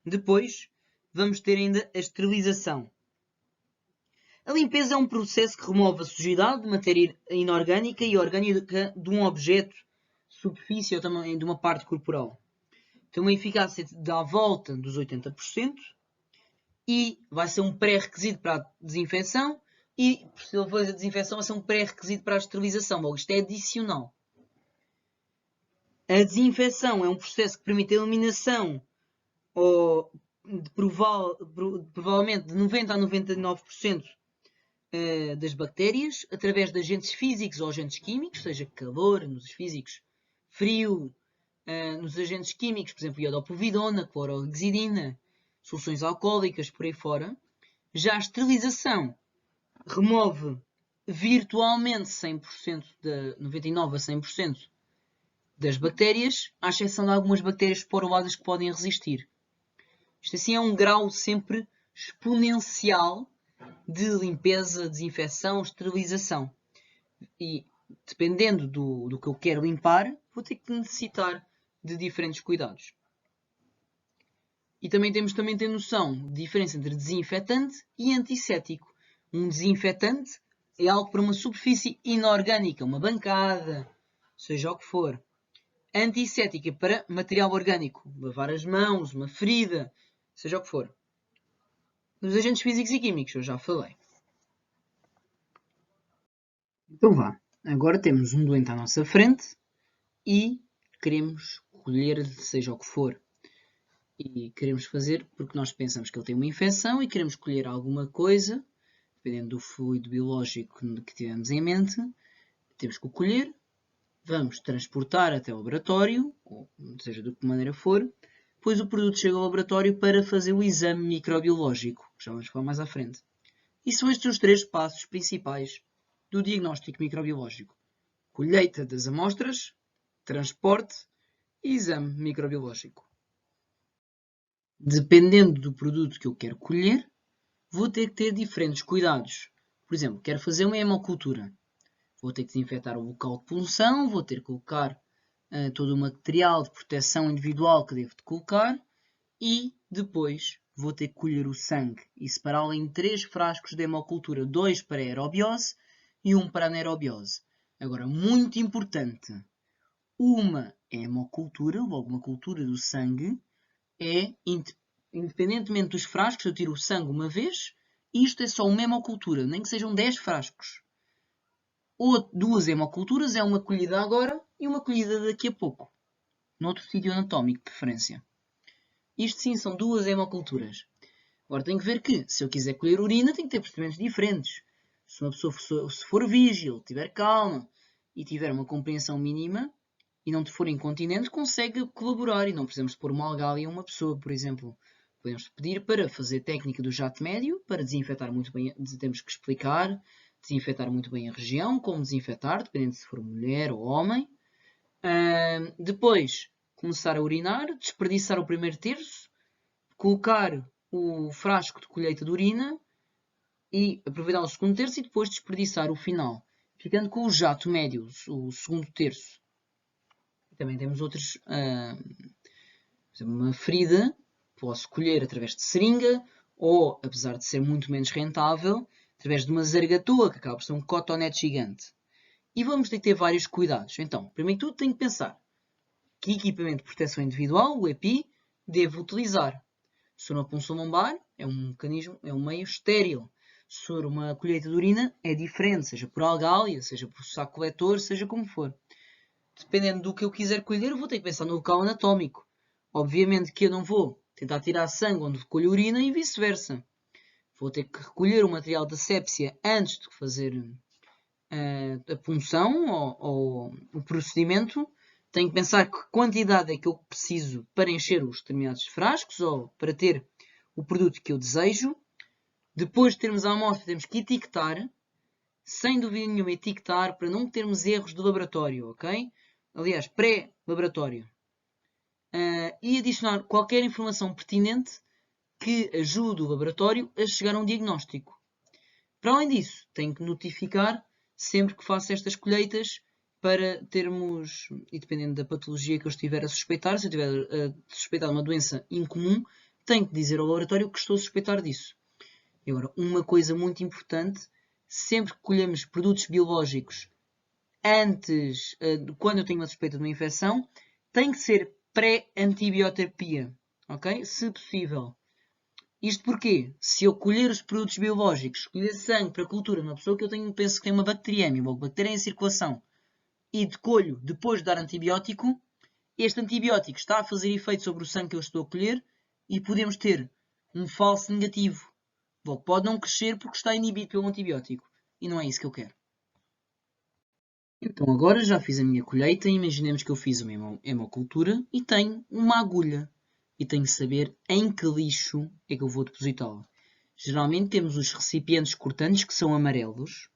depois vamos ter ainda a esterilização. A limpeza é um processo que remove a sujidade de matéria inorgânica e orgânica de um objeto, superfície ou também de uma parte corporal. Tem uma eficácia à volta dos 80% e vai ser um pré-requisito para a desinfecção e, se ele for a desinfecção, vai ser um pré-requisito para a esterilização. Logo, isto é adicional. A desinfecção é um processo que permite a eliminação provavelmente de 90% a 99% das bactérias através de agentes físicos ou agentes químicos, seja calor nos físicos, frio nos agentes químicos, por exemplo, iodopovidona, clorhexidina, soluções alcoólicas, por aí fora. Já a esterilização remove virtualmente 100%, de 99% a 100% das bactérias, à exceção de algumas bactérias poruladas que podem resistir. Isto assim é um grau sempre exponencial de limpeza, desinfecção, esterilização. E dependendo do que eu quero limpar, vou ter que necessitar de diferentes cuidados. E também temos de ter noção de diferença entre desinfetante e antisséptico. Um desinfetante é algo para uma superfície inorgânica, uma bancada, seja o que for. Antisséptico é para material orgânico, lavar as mãos, uma ferida, seja o que for. Os agentes físicos e químicos, eu já falei. Então vá, agora temos um doente à nossa frente e queremos colher-lhe seja o que for. E queremos fazer porque nós pensamos que ele tem uma infecção e queremos colher alguma coisa, dependendo do fluido biológico que tivemos em mente, temos que o colher, vamos transportar até o laboratório, ou seja, de que maneira for, depois o produto chega ao laboratório para fazer o exame microbiológico, que já vamos falar mais à frente. E são estes os 3 passos principais do diagnóstico microbiológico: colheita das amostras, transporte e exame microbiológico. Dependendo do produto que eu quero colher, vou ter que ter diferentes cuidados. Por exemplo, quero fazer uma hemocultura. Vou ter que desinfetar o local de punção, vou ter que colocar todo o material de proteção individual que devo de colocar e depois vou ter que colher o sangue e separá-lo em 3 frascos de hemocultura, 2 para aerobiose e 1 para anaerobiose. Agora, muito importante, uma hemocultura, logo uma cultura do sangue, é, independentemente dos frascos, eu tiro o sangue uma vez, e isto é só uma hemocultura, nem que sejam 10 frascos. Ou 2 hemoculturas é uma colhida agora e uma colhida daqui a pouco, noutro sítio anatómico, de preferência. Isto sim são 2 hemoculturas. Agora tenho que ver que, se eu quiser colher urina, tenho que ter procedimentos diferentes. Se uma pessoa for vigil, tiver calma e tiver uma compreensão mínima, e não for incontinente, consegue colaborar e não precisamos pôr uma algália a uma pessoa, por exemplo. Podemos pedir para fazer técnica do jato médio, para desinfetar muito bem, temos que explicar, desinfetar muito bem a região, como desinfetar, dependendo se for mulher ou homem. Depois, começar a urinar, desperdiçar o primeiro terço, colocar o frasco de colheita de urina e aproveitar o segundo terço e depois desperdiçar o final, ficando com o jato médio, o segundo terço. Também temos outros, por exemplo, uma ferida, posso colher através de seringa, ou, apesar de ser muito menos rentável, através de uma zargatoa, que acaba por ser um cotonete gigante. E vamos ter que ter vários cuidados. Então, primeiro de tudo, tenho que pensar que equipamento de proteção individual, o EPI, devo utilizar. Se for uma punção lombar, é um mecanismo, é um meio estéril. Se for uma colheita de urina, é diferente, seja por algália, seja por saco coletor, seja como for. Dependendo do que eu quiser colher, eu vou ter que pensar no local anatómico. Obviamente que eu não vou tentar tirar sangue onde colho urina e vice-versa. Vou ter que recolher o material de sépsia antes de fazer a punção ou o procedimento. Tenho que pensar que quantidade é que eu preciso para encher os determinados frascos ou para ter o produto que eu desejo. Depois de termos a amostra, temos que etiquetar. Sem dúvida nenhuma, etiquetar para não termos erros do laboratório, ok? Aliás, pré-laboratório. E adicionar qualquer informação pertinente que ajude o laboratório a chegar a um diagnóstico. Para além disso, tenho que notificar sempre que faço estas colheitas para termos, e dependendo da patologia que eu estiver a suspeitar, se eu estiver a suspeitar de uma doença incomum, tenho que dizer ao laboratório que estou a suspeitar disso. E agora, uma coisa muito importante, sempre que colhemos produtos biológicos antes, quando eu tenho uma suspeita de uma infecção, tem que ser pré-antibioterapia, ok? Se possível. Isto porquê? Se eu colher os produtos biológicos, colher sangue para cultura numa pessoa que eu penso que tem uma bacteriemia, uma bactéria em circulação, e colho depois de dar antibiótico, este antibiótico está a fazer efeito sobre o sangue que eu estou a colher e podemos ter um falso negativo. Logo, pode não crescer porque está inibido pelo antibiótico. E não é isso que eu quero. Então agora já fiz a minha colheita e imaginemos que eu fiz uma hemocultura e tenho uma agulha. E tenho que saber em que lixo é que eu vou depositá-la. Geralmente temos os recipientes cortantes que são amarelos,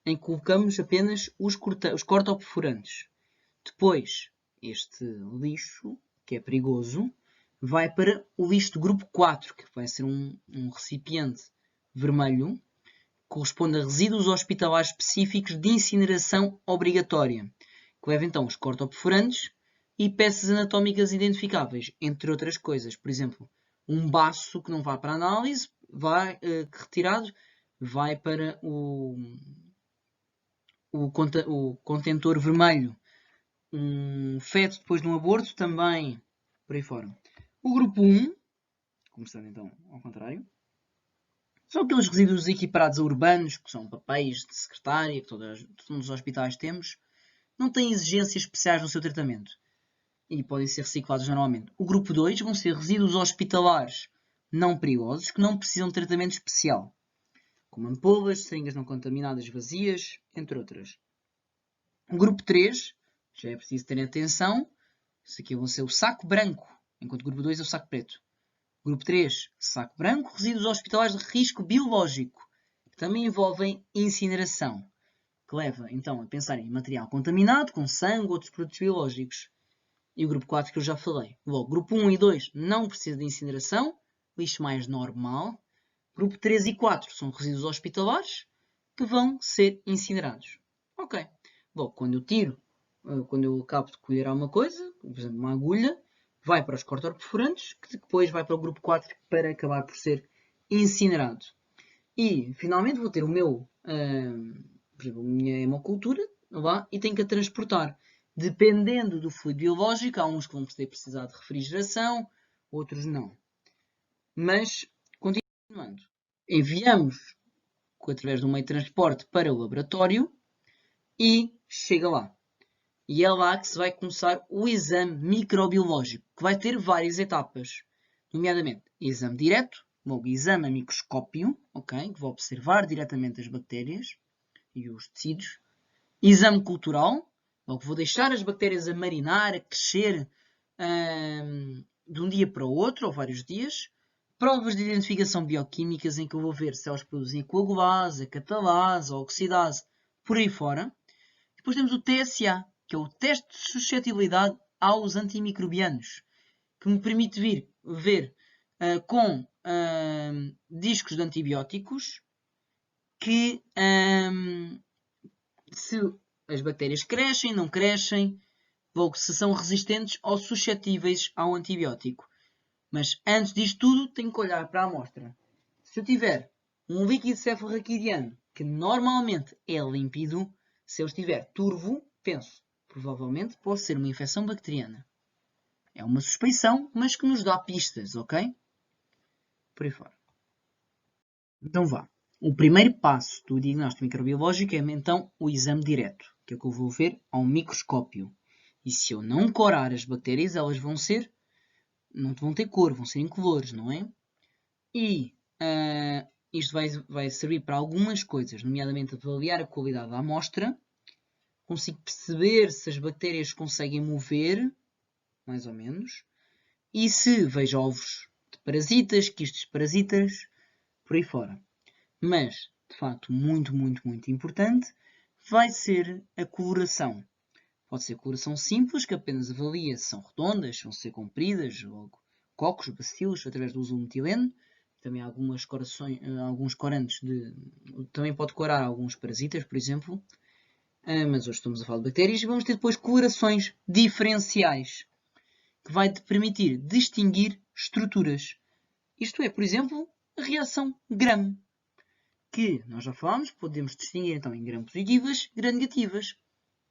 em que colocamos apenas os cortoperfurantes. Depois, este lixo, que é perigoso, vai para o lixo do grupo 4, que vai ser um recipiente vermelho, corresponde a resíduos hospitalares específicos de incineração obrigatória, que leva então os cortoperfurantes e peças anatómicas identificáveis, entre outras coisas. Por exemplo, um baço que não vai para a análise, retirado, vai para o contentor vermelho. Um feto depois de um aborto também, por aí fora. O grupo 1, começando então ao contrário, são aqueles resíduos equiparados a urbanos, que são papéis de secretária, que todos os hospitais temos, não têm exigências especiais no seu tratamento e podem ser reciclados normalmente. O grupo 2 vão ser resíduos hospitalares não perigosos, que não precisam de tratamento especial, como ampolas, seringas não contaminadas vazias, entre outras. O grupo 3, já é preciso ter atenção, isso aqui vai ser o saco branco, enquanto o grupo 2 é o saco preto. Grupo 3, saco branco, resíduos hospitalares de risco biológico, que também envolvem incineração, que leva então a pensar em material contaminado, com sangue ou outros produtos biológicos. E o grupo 4 que eu já falei. Logo, grupo 1 e 2 não precisa de incineração, lixo mais normal. Grupo 3 e 4 são resíduos hospitalares que vão ser incinerados. Ok. Logo, quando eu acabo de colher alguma coisa, por exemplo, uma agulha, vai para os cortoperfurantes, que depois vai para o grupo 4 para acabar por ser incinerado. E, finalmente, vou ter o meu, por exemplo, a minha hemocultura, lá, e tenho que a transportar. Dependendo do fluido biológico, há uns que vão precisar de refrigeração, outros não. Mas, continuando, enviamos através do meio de transporte para o laboratório e chega lá. E é lá que se vai começar o exame microbiológico, que vai ter várias etapas, nomeadamente exame direto, logo exame a microscópio, okay, que vai observar diretamente as bactérias e os tecidos, exame cultural, logo vou deixar as bactérias a marinar, a crescer de um dia para o outro, ou vários dias, provas de identificação bioquímicas em que eu vou ver se elas produzem coagulase, catalase, oxidase, por aí fora. Depois temos o TSA, que é o teste de suscetibilidade aos antimicrobianos, que me permite ver com discos de antibióticos que se as bactérias crescem, não crescem, logo se são resistentes ou suscetíveis ao antibiótico. Mas antes disto tudo, tenho que olhar para a amostra. Se eu tiver um líquido cefalorraquidiano, que normalmente é límpido, se eu estiver turvo, penso, provavelmente pode ser uma infecção bacteriana. É uma suspeição, mas que nos dá pistas, ok? Por aí fora. Então vá. O primeiro passo do diagnóstico microbiológico é então o exame direto, que é o que eu vou ver ao microscópio. E se eu não corar as bactérias, elas não vão ter cor, vão ser incolores, não é? E isto vai servir para algumas coisas, nomeadamente avaliar a qualidade da amostra, consigo perceber se as bactérias conseguem mover, mais ou menos, e se vejo ovos de parasitas, quistes de parasitas, por aí fora. Mas, de facto, muito, muito, muito importante, vai ser a coloração. Pode ser coloração simples, que apenas avalia se são redondas, se vão ser compridas, ou cocos, bacilos, através do uso do metileno. Também há alguns corantes também pode corar alguns parasitas, por exemplo. Mas hoje estamos a falar de bactérias e vamos ter depois colorações diferenciais, que vai te permitir distinguir estruturas. Isto é, por exemplo, a reação Gram, que nós já falámos, podemos distinguir então em gram positivas, gram negativas.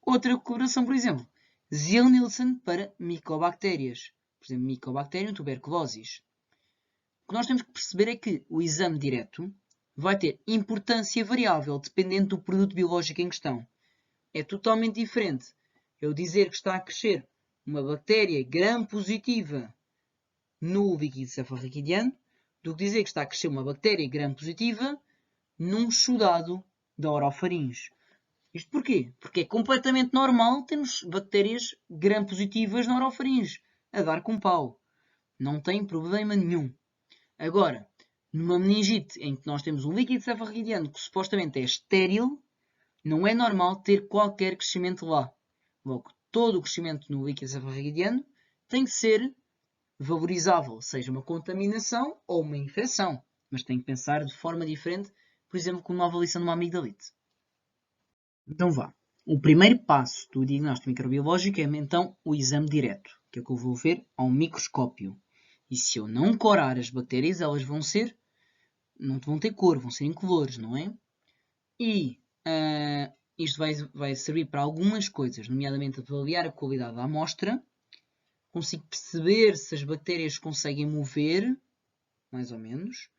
Outra coloração, por exemplo, Ziehl-Neelsen para micobactérias, por exemplo, Mycobacterium tuberculosis. O que nós temos que perceber é que o exame direto vai ter importância variável dependendo do produto biológico em questão. É totalmente diferente eu dizer que está a crescer uma bactéria gram-positiva no líquido cefalorraquidiano do que dizer que está a crescer uma bactéria gram-positiva num exudado da orofaringe. Isto porquê? Porque é completamente normal termos bactérias gram-positivas na orofaringe a dar com pau. Não tem problema nenhum. Agora, numa meningite em que nós temos um líquido cefalorraquidiano que supostamente é estéril, não é normal ter qualquer crescimento lá. Logo, todo o crescimento no líquido cefalorraquidiano tem que ser valorizável, seja uma contaminação ou uma infecção. Mas tem que pensar de forma diferente por exemplo, com uma avaliação de uma amigdalite. Então vá. O primeiro passo do diagnóstico microbiológico é então o exame direto, que é o que eu vou ver ao microscópio. E se eu não corar as bactérias, elas não vão ter cor, vão ser incolores, não é? E isto vai servir para algumas coisas, nomeadamente avaliar a qualidade da amostra. Consigo perceber se as bactérias conseguem mover, mais ou menos.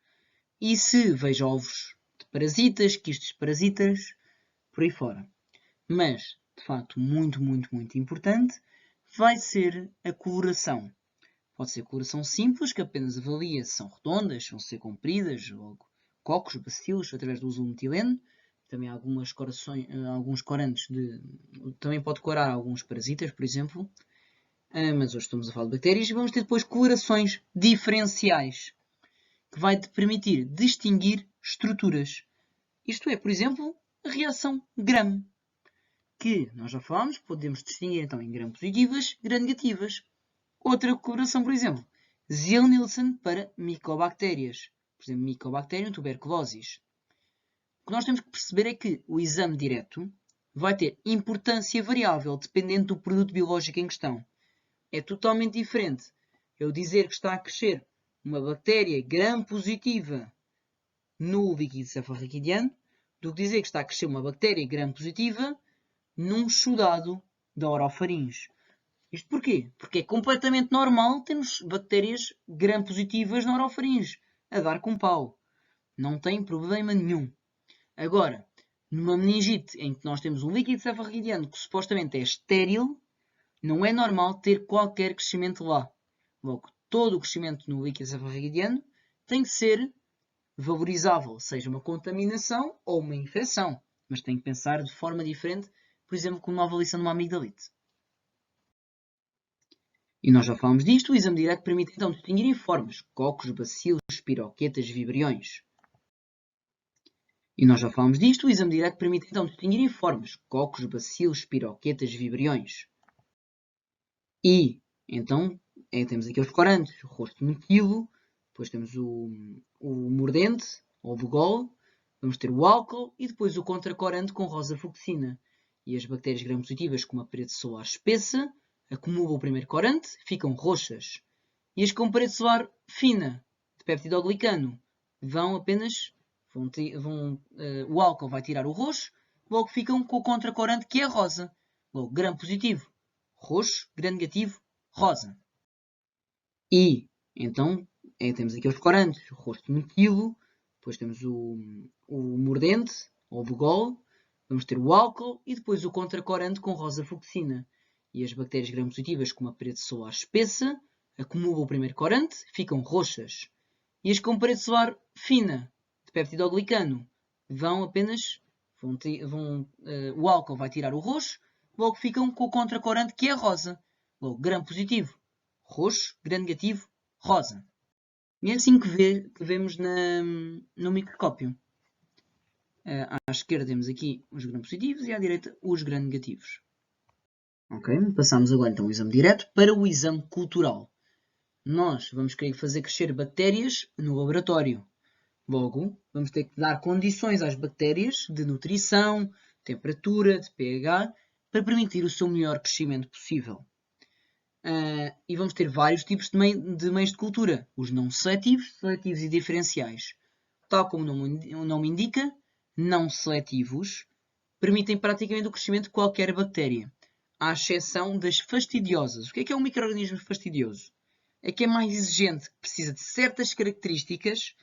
E se vejo ovos de parasitas, quistes de parasitas, por aí fora. Mas, de facto, muito, muito, muito importante, vai ser a coloração. Pode ser coloração simples, que apenas avalia se são redondas, se vão ser compridas, ou cocos, bacilos, através do uso do metileno. Também alguns corantes também pode corar alguns parasitas, por exemplo. Mas hoje estamos a falar de bactérias e vamos ter depois colorações diferenciais, que vai te permitir distinguir estruturas. Isto é, por exemplo, a reação Gram, que nós já falámos, podemos distinguir então em gram positivas, gram negativas. Outra coloração, por exemplo, Ziehl-Neelsen para micobactérias. Por exemplo, Mycobacterium tuberculosis. O que nós temos que perceber é que o exame direto vai ter importância variável dependendo do produto biológico em questão. É totalmente diferente eu dizer que está a crescer uma bactéria gram-positiva no líquido cefalorraquidiano do que dizer que está a crescer uma bactéria gram-positiva num exudado da orofaringe. Isto porquê? Porque é completamente normal termos bactérias gram-positivas na orofaringe, a dar com pau. Não tem problema nenhum. Agora, numa meningite em que nós temos um líquido cefalorraquidiano que supostamente é estéril, não é normal ter qualquer crescimento lá. Logo, todo o crescimento no líquido cefalorraquidiano tem que ser valorizável, seja uma contaminação ou uma infecção. Mas tem que pensar de forma diferente, por exemplo, com uma avaliação de uma amigdalite. E nós já falámos disto, o exame direto permite então distinguir em formas cocos, bacilos, piroquetas, vibriões. E nós já falámos disto, o exame direto permite então distinguir em formas cocos, bacilos, piroquetas, vibriões. E então temos aqui os corantes, o rosto metilo, depois temos o mordente, ou bugol, vamos ter o álcool e depois o contracorante com rosa fucsina. E as bactérias gram-positivas com uma parede solar espessa acumulam o primeiro corante, ficam roxas. E as com parede solar fina, de peptidoglicano, o álcool vai tirar o roxo, logo ficam com o contracorante que é rosa. Logo, gram-positivo, roxo, gram-negativo, rosa. E, então, temos aqui os corantes, o rosto metilo, depois temos o mordente, ou bugol, vamos ter o álcool e depois o contracorante com rosa fucsina. E as bactérias gram-positivas com uma parede solar espessa acumulam o primeiro corante, ficam roxas. E as com parede solar fina, de peptidoglicano, o álcool vai tirar o roxo, logo ficam com o contracorante que é rosa. Logo, gram-positivo, roxo, gram-negativo, rosa. E é assim que vemos no microscópio. À esquerda temos aqui os gram-positivos e à direita os gram-negativos. Ok, passamos agora então o exame direto para o exame cultural. Nós vamos querer fazer crescer bactérias no laboratório. Logo, vamos ter que dar condições às bactérias de nutrição, temperatura, de pH, para permitir o seu melhor crescimento possível. E vamos ter vários tipos de meios de cultura. Os não seletivos, seletivos e diferenciais. Tal como o nome indica, não seletivos permitem praticamente o crescimento de qualquer bactéria, à exceção das fastidiosas. O que é um micro-organismo fastidioso? É que é mais exigente, que precisa de certas características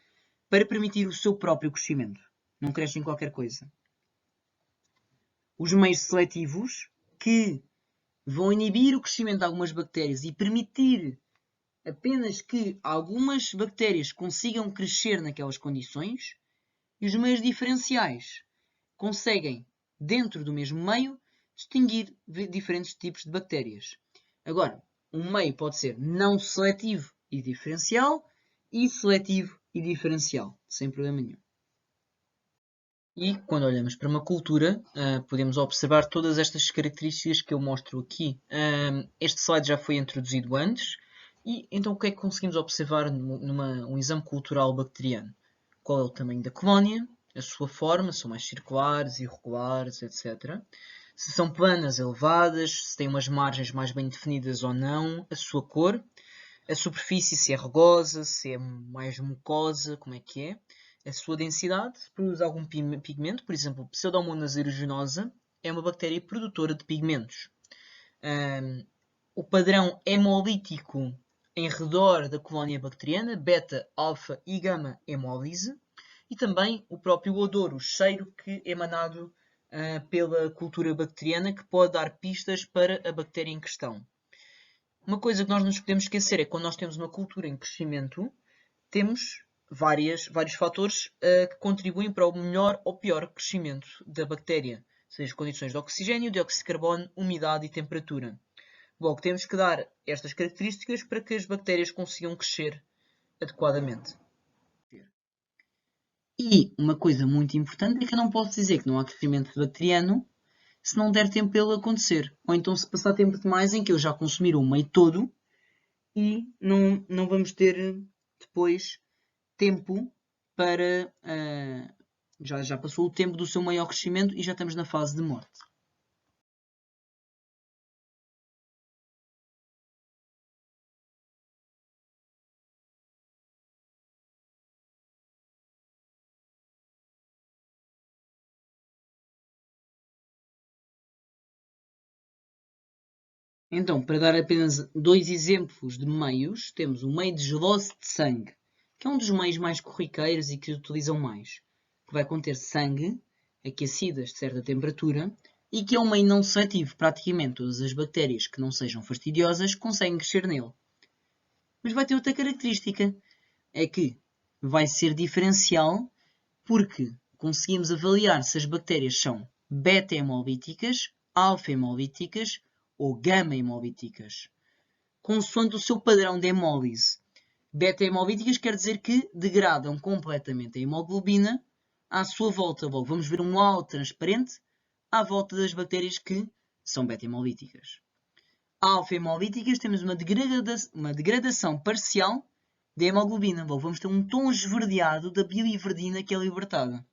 para permitir o seu próprio crescimento. Não cresce em qualquer coisa. Os meios seletivos, que vão inibir o crescimento de algumas bactérias e permitir apenas que algumas bactérias consigam crescer naquelas condições, e os meios diferenciais conseguem, dentro do mesmo meio, distinguir diferentes tipos de bactérias. Agora, um meio pode ser não seletivo e diferencial, e seletivo e diferencial, sem problema nenhum. E quando olhamos para uma cultura, podemos observar todas estas características que eu mostro aqui. Este slide já foi introduzido antes. E então o que é que conseguimos observar num exame cultural bacteriano? Qual é o tamanho da colónia? a sua forma, são mais circulares, irregulares, etc. Se são planas, elevadas, se têm umas margens mais bem definidas ou não, a sua cor, a superfície, se é rugosa, se é mais mucosa, como é que é, a sua densidade, se produz algum pigmento, por exemplo, Pseudomonas aeruginosa é uma bactéria produtora de pigmentos. O padrão hemolítico em redor da colónia bacteriana, beta, alfa e gama hemólise, e também o próprio odor, o cheiro que é emanado pela cultura bacteriana, que pode dar pistas para a bactéria em questão. Uma coisa que nós não nos podemos esquecer é que quando nós temos uma cultura em crescimento, temos vários fatores que contribuem para o melhor ou pior crescimento da bactéria, seja condições de oxigênio, dióxido de carbono, umidade e temperatura. Logo, temos que dar estas características para que as bactérias consigam crescer adequadamente. E uma coisa muito importante é que eu não posso dizer que não há crescimento bacteriano se não der tempo para ele acontecer. Ou então se passar tempo demais em que eu já consumir o meio todo e não vamos ter depois tempo para... já passou o tempo do seu maior crescimento e já estamos na fase de morte. Então, para dar apenas 2 exemplos de meios, temos o meio de gelose de sangue, que é um dos meios mais corriqueiros e que utilizam mais, que vai conter sangue, aquecidas de certa temperatura, e que é um meio não seletivo. Praticamente todas as bactérias que não sejam fastidiosas conseguem crescer nele. Mas vai ter outra característica, é que vai ser diferencial porque conseguimos avaliar se as bactérias são beta-hemolíticas, alfa-hemolíticas ou gama-hemolíticas, consoante o seu padrão de hemólise. Beta-hemolíticas quer dizer que degradam completamente a hemoglobina à sua volta. Logo, vamos ver um halo transparente à volta das bactérias que são beta-hemolíticas. Alfa-hemolíticas temos uma degradação parcial da hemoglobina. Logo, vamos ter um tom esverdeado da biliverdina que é libertada.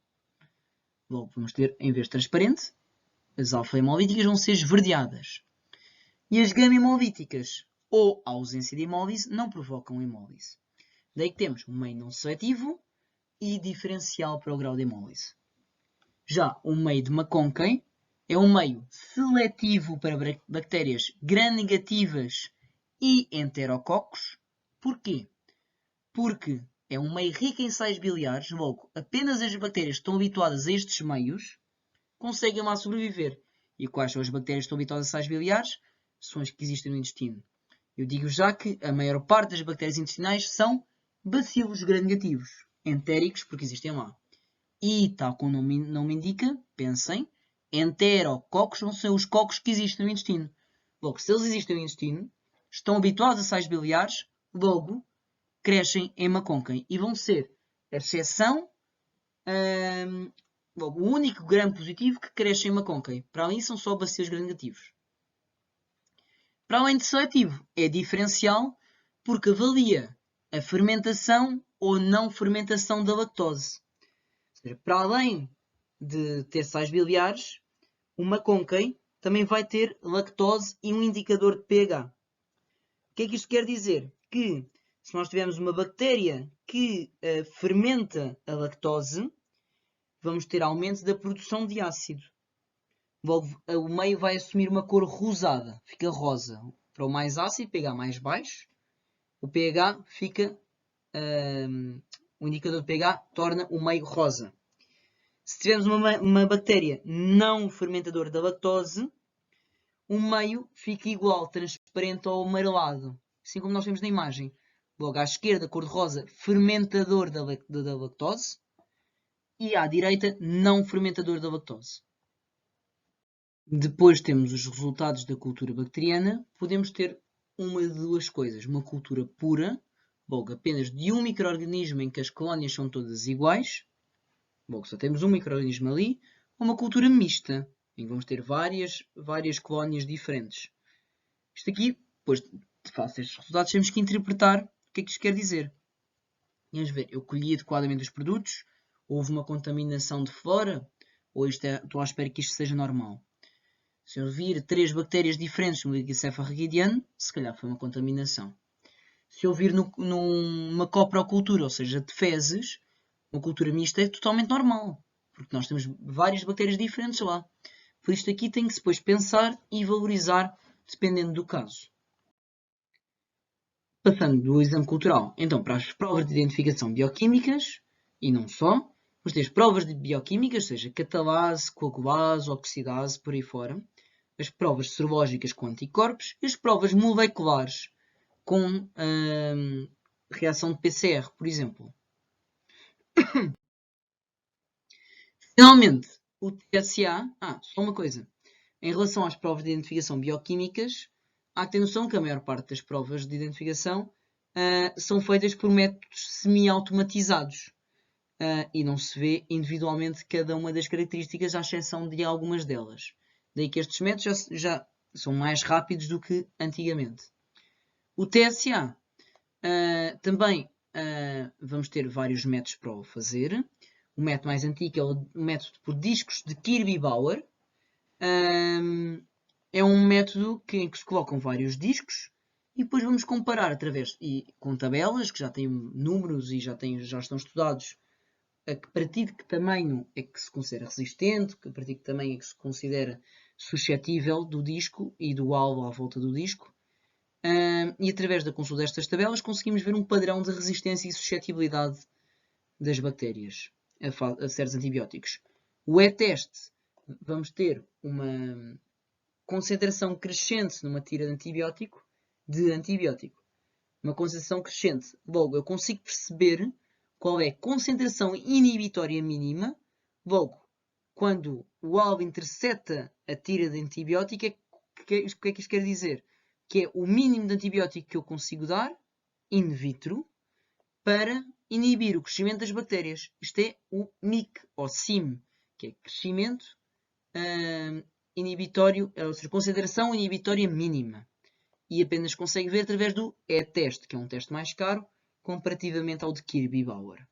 Logo, vamos ter, em vez de transparente, as alfa-hemolíticas vão ser esverdeadas. E as gama-hemolíticas, ou a ausência de hemólise, não provocam hemólise. Daí que temos um meio não seletivo e diferencial para o grau de hemólise. Já o meio de McConkey é um meio seletivo para bactérias gram-negativas e enterococos. Porquê? Porque é um meio rico em sais biliares, logo, apenas as bactérias que estão habituadas a estes meios conseguem lá sobreviver. E quais são as bactérias que estão habituadas a sais biliares? São as que existem no intestino. Eu digo já que a maior parte das bactérias intestinais são bacilos gram-negativos, entéricos, porque existem lá. E, tal como o nome indica, pensem, enterococos vão ser os cocos que existem no intestino. Logo, se eles existem no intestino, estão habituados a sais biliares, logo, crescem em McConkey e vão ser a exceção, logo, o único gram positivo que cresce em McConkey. Para além são só bacilos gram-negativos. Para além de seletivo, é diferencial porque avalia a fermentação ou não fermentação da lactose. Ou seja, para além de ter sais biliares, o McConkey também vai ter lactose e um indicador de pH. O que é que isto quer dizer? Que se nós tivermos uma bactéria que fermenta a lactose, vamos ter aumento da produção de ácido. Logo, o meio vai assumir uma cor rosada, fica rosa. Para o mais ácido, pH mais baixo, o pH fica... o indicador de pH torna o meio rosa. Se tivermos uma bactéria não fermentadora da lactose, o meio fica igual, transparente ou amarelado. Assim como nós vemos na imagem. Logo à esquerda, cor de rosa, fermentador da lactose. E à direita, não fermentador da lactose. Depois temos os resultados da cultura bacteriana. Podemos ter uma de duas coisas. Uma cultura pura, logo apenas de um micro-organismo em que as colónias são todas iguais. Logo só temos um micro-organismo ali. Ou uma cultura mista, em que vamos ter várias colónias diferentes. Isto aqui, depois de face estes resultados, temos que interpretar o que é que isto quer dizer. Vamos ver, eu colhi adequadamente os produtos, houve uma contaminação de fora, ou estou à espera que isto seja normal. Se eu vir 3 bactérias diferentes no líquido cefalorraquidiano, se calhar foi uma contaminação. Se eu vir numa coprocultura, ou seja, de fezes, uma cultura mista é totalmente normal, porque nós temos várias bactérias diferentes lá. Por isto aqui tem que se depois pensar e valorizar, dependendo do caso. Passando do exame cultural, então, para as provas de identificação bioquímicas, e não só, vamos ter as provas de bioquímicas, seja catalase, coagulase, oxidase, por aí fora, as provas serológicas com anticorpos e as provas moleculares com reação de PCR, por exemplo. Finalmente, o TSA. Só uma coisa. Em relação às provas de identificação bioquímicas, há que ter noção que a maior parte das provas de identificação são feitas por métodos semi-automatizados e não se vê individualmente cada uma das características, à exceção de algumas delas. Daí que estes métodos já são mais rápidos do que antigamente. O TSA também vamos ter vários métodos para o fazer. O método mais antigo é o método por discos de Kirby-Bauer. É um método em que se colocam vários discos e depois vamos comparar através com tabelas que já têm números e já estão estudados a partir de que tamanho é que se considera resistente, a partir de que tamanho é que se considera suscetível do disco e do alvo à volta do disco. E através da consulta destas tabelas conseguimos ver um padrão de resistência e suscetibilidade das bactérias a certos antibióticos. O E-teste, vamos ter uma concentração crescente numa tira de antibiótico. Uma concentração crescente. Logo, eu consigo perceber qual é a concentração inibitória mínima. Logo, quando o alvo intercepta a tira de antibiótico, o que é que isto quer dizer? Que é o mínimo de antibiótico que eu consigo dar, in vitro, para inibir o crescimento das bactérias. Isto é o MIC, ou SIM, que é crescimento inibitório, ou seja, concentração inibitória mínima. E apenas consegue ver através do E-teste, que é um teste mais caro, comparativamente ao de Kirby-Bauer.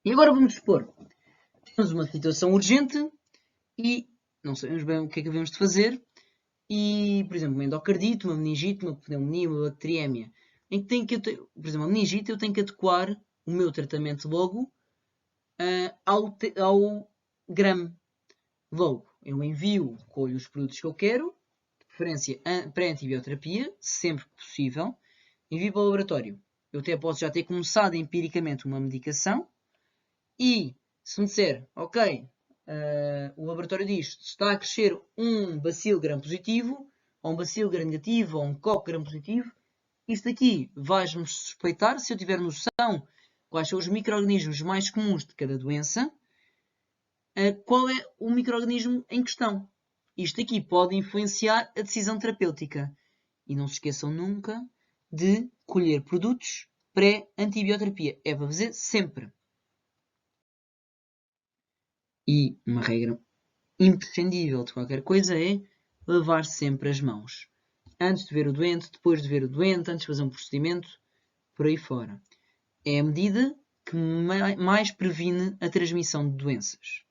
E agora vamos supor, temos uma situação urgente e não sabemos bem o que é que devemos de fazer. E, por exemplo, uma endocardite, uma meningite, uma pneumonia, uma bacteriémia, em que por exemplo, a meningite eu tenho que adequar o meu tratamento logo ao gramo. Logo, eu envio, colho os produtos que eu quero, de preferência pré-antibioterapia, sempre que possível, envio para o laboratório. Eu até posso já ter começado empiricamente uma medicação e, se me disser, ok, o laboratório diz que está a crescer um bacilo gram-positivo, ou um bacilo gram-negativo, ou um coco gram-positivo, isto aqui vais-me suspeitar, se eu tiver noção quais são os micro-organismos mais comuns de cada doença, qual é o micro-organismo em questão. Isto aqui pode influenciar a decisão terapêutica. E não se esqueçam nunca de colher produtos pré-antibioterapia. É para fazer sempre. E uma regra imprescindível de qualquer coisa é lavar sempre as mãos. Antes de ver o doente, depois de ver o doente, antes de fazer um procedimento, por aí fora. É a medida que mais previne a transmissão de doenças.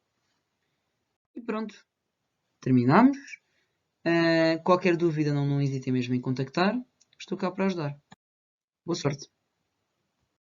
E pronto. Terminamos. Qualquer dúvida, não hesitem mesmo em contactar. Estou cá para ajudar. Boa sorte.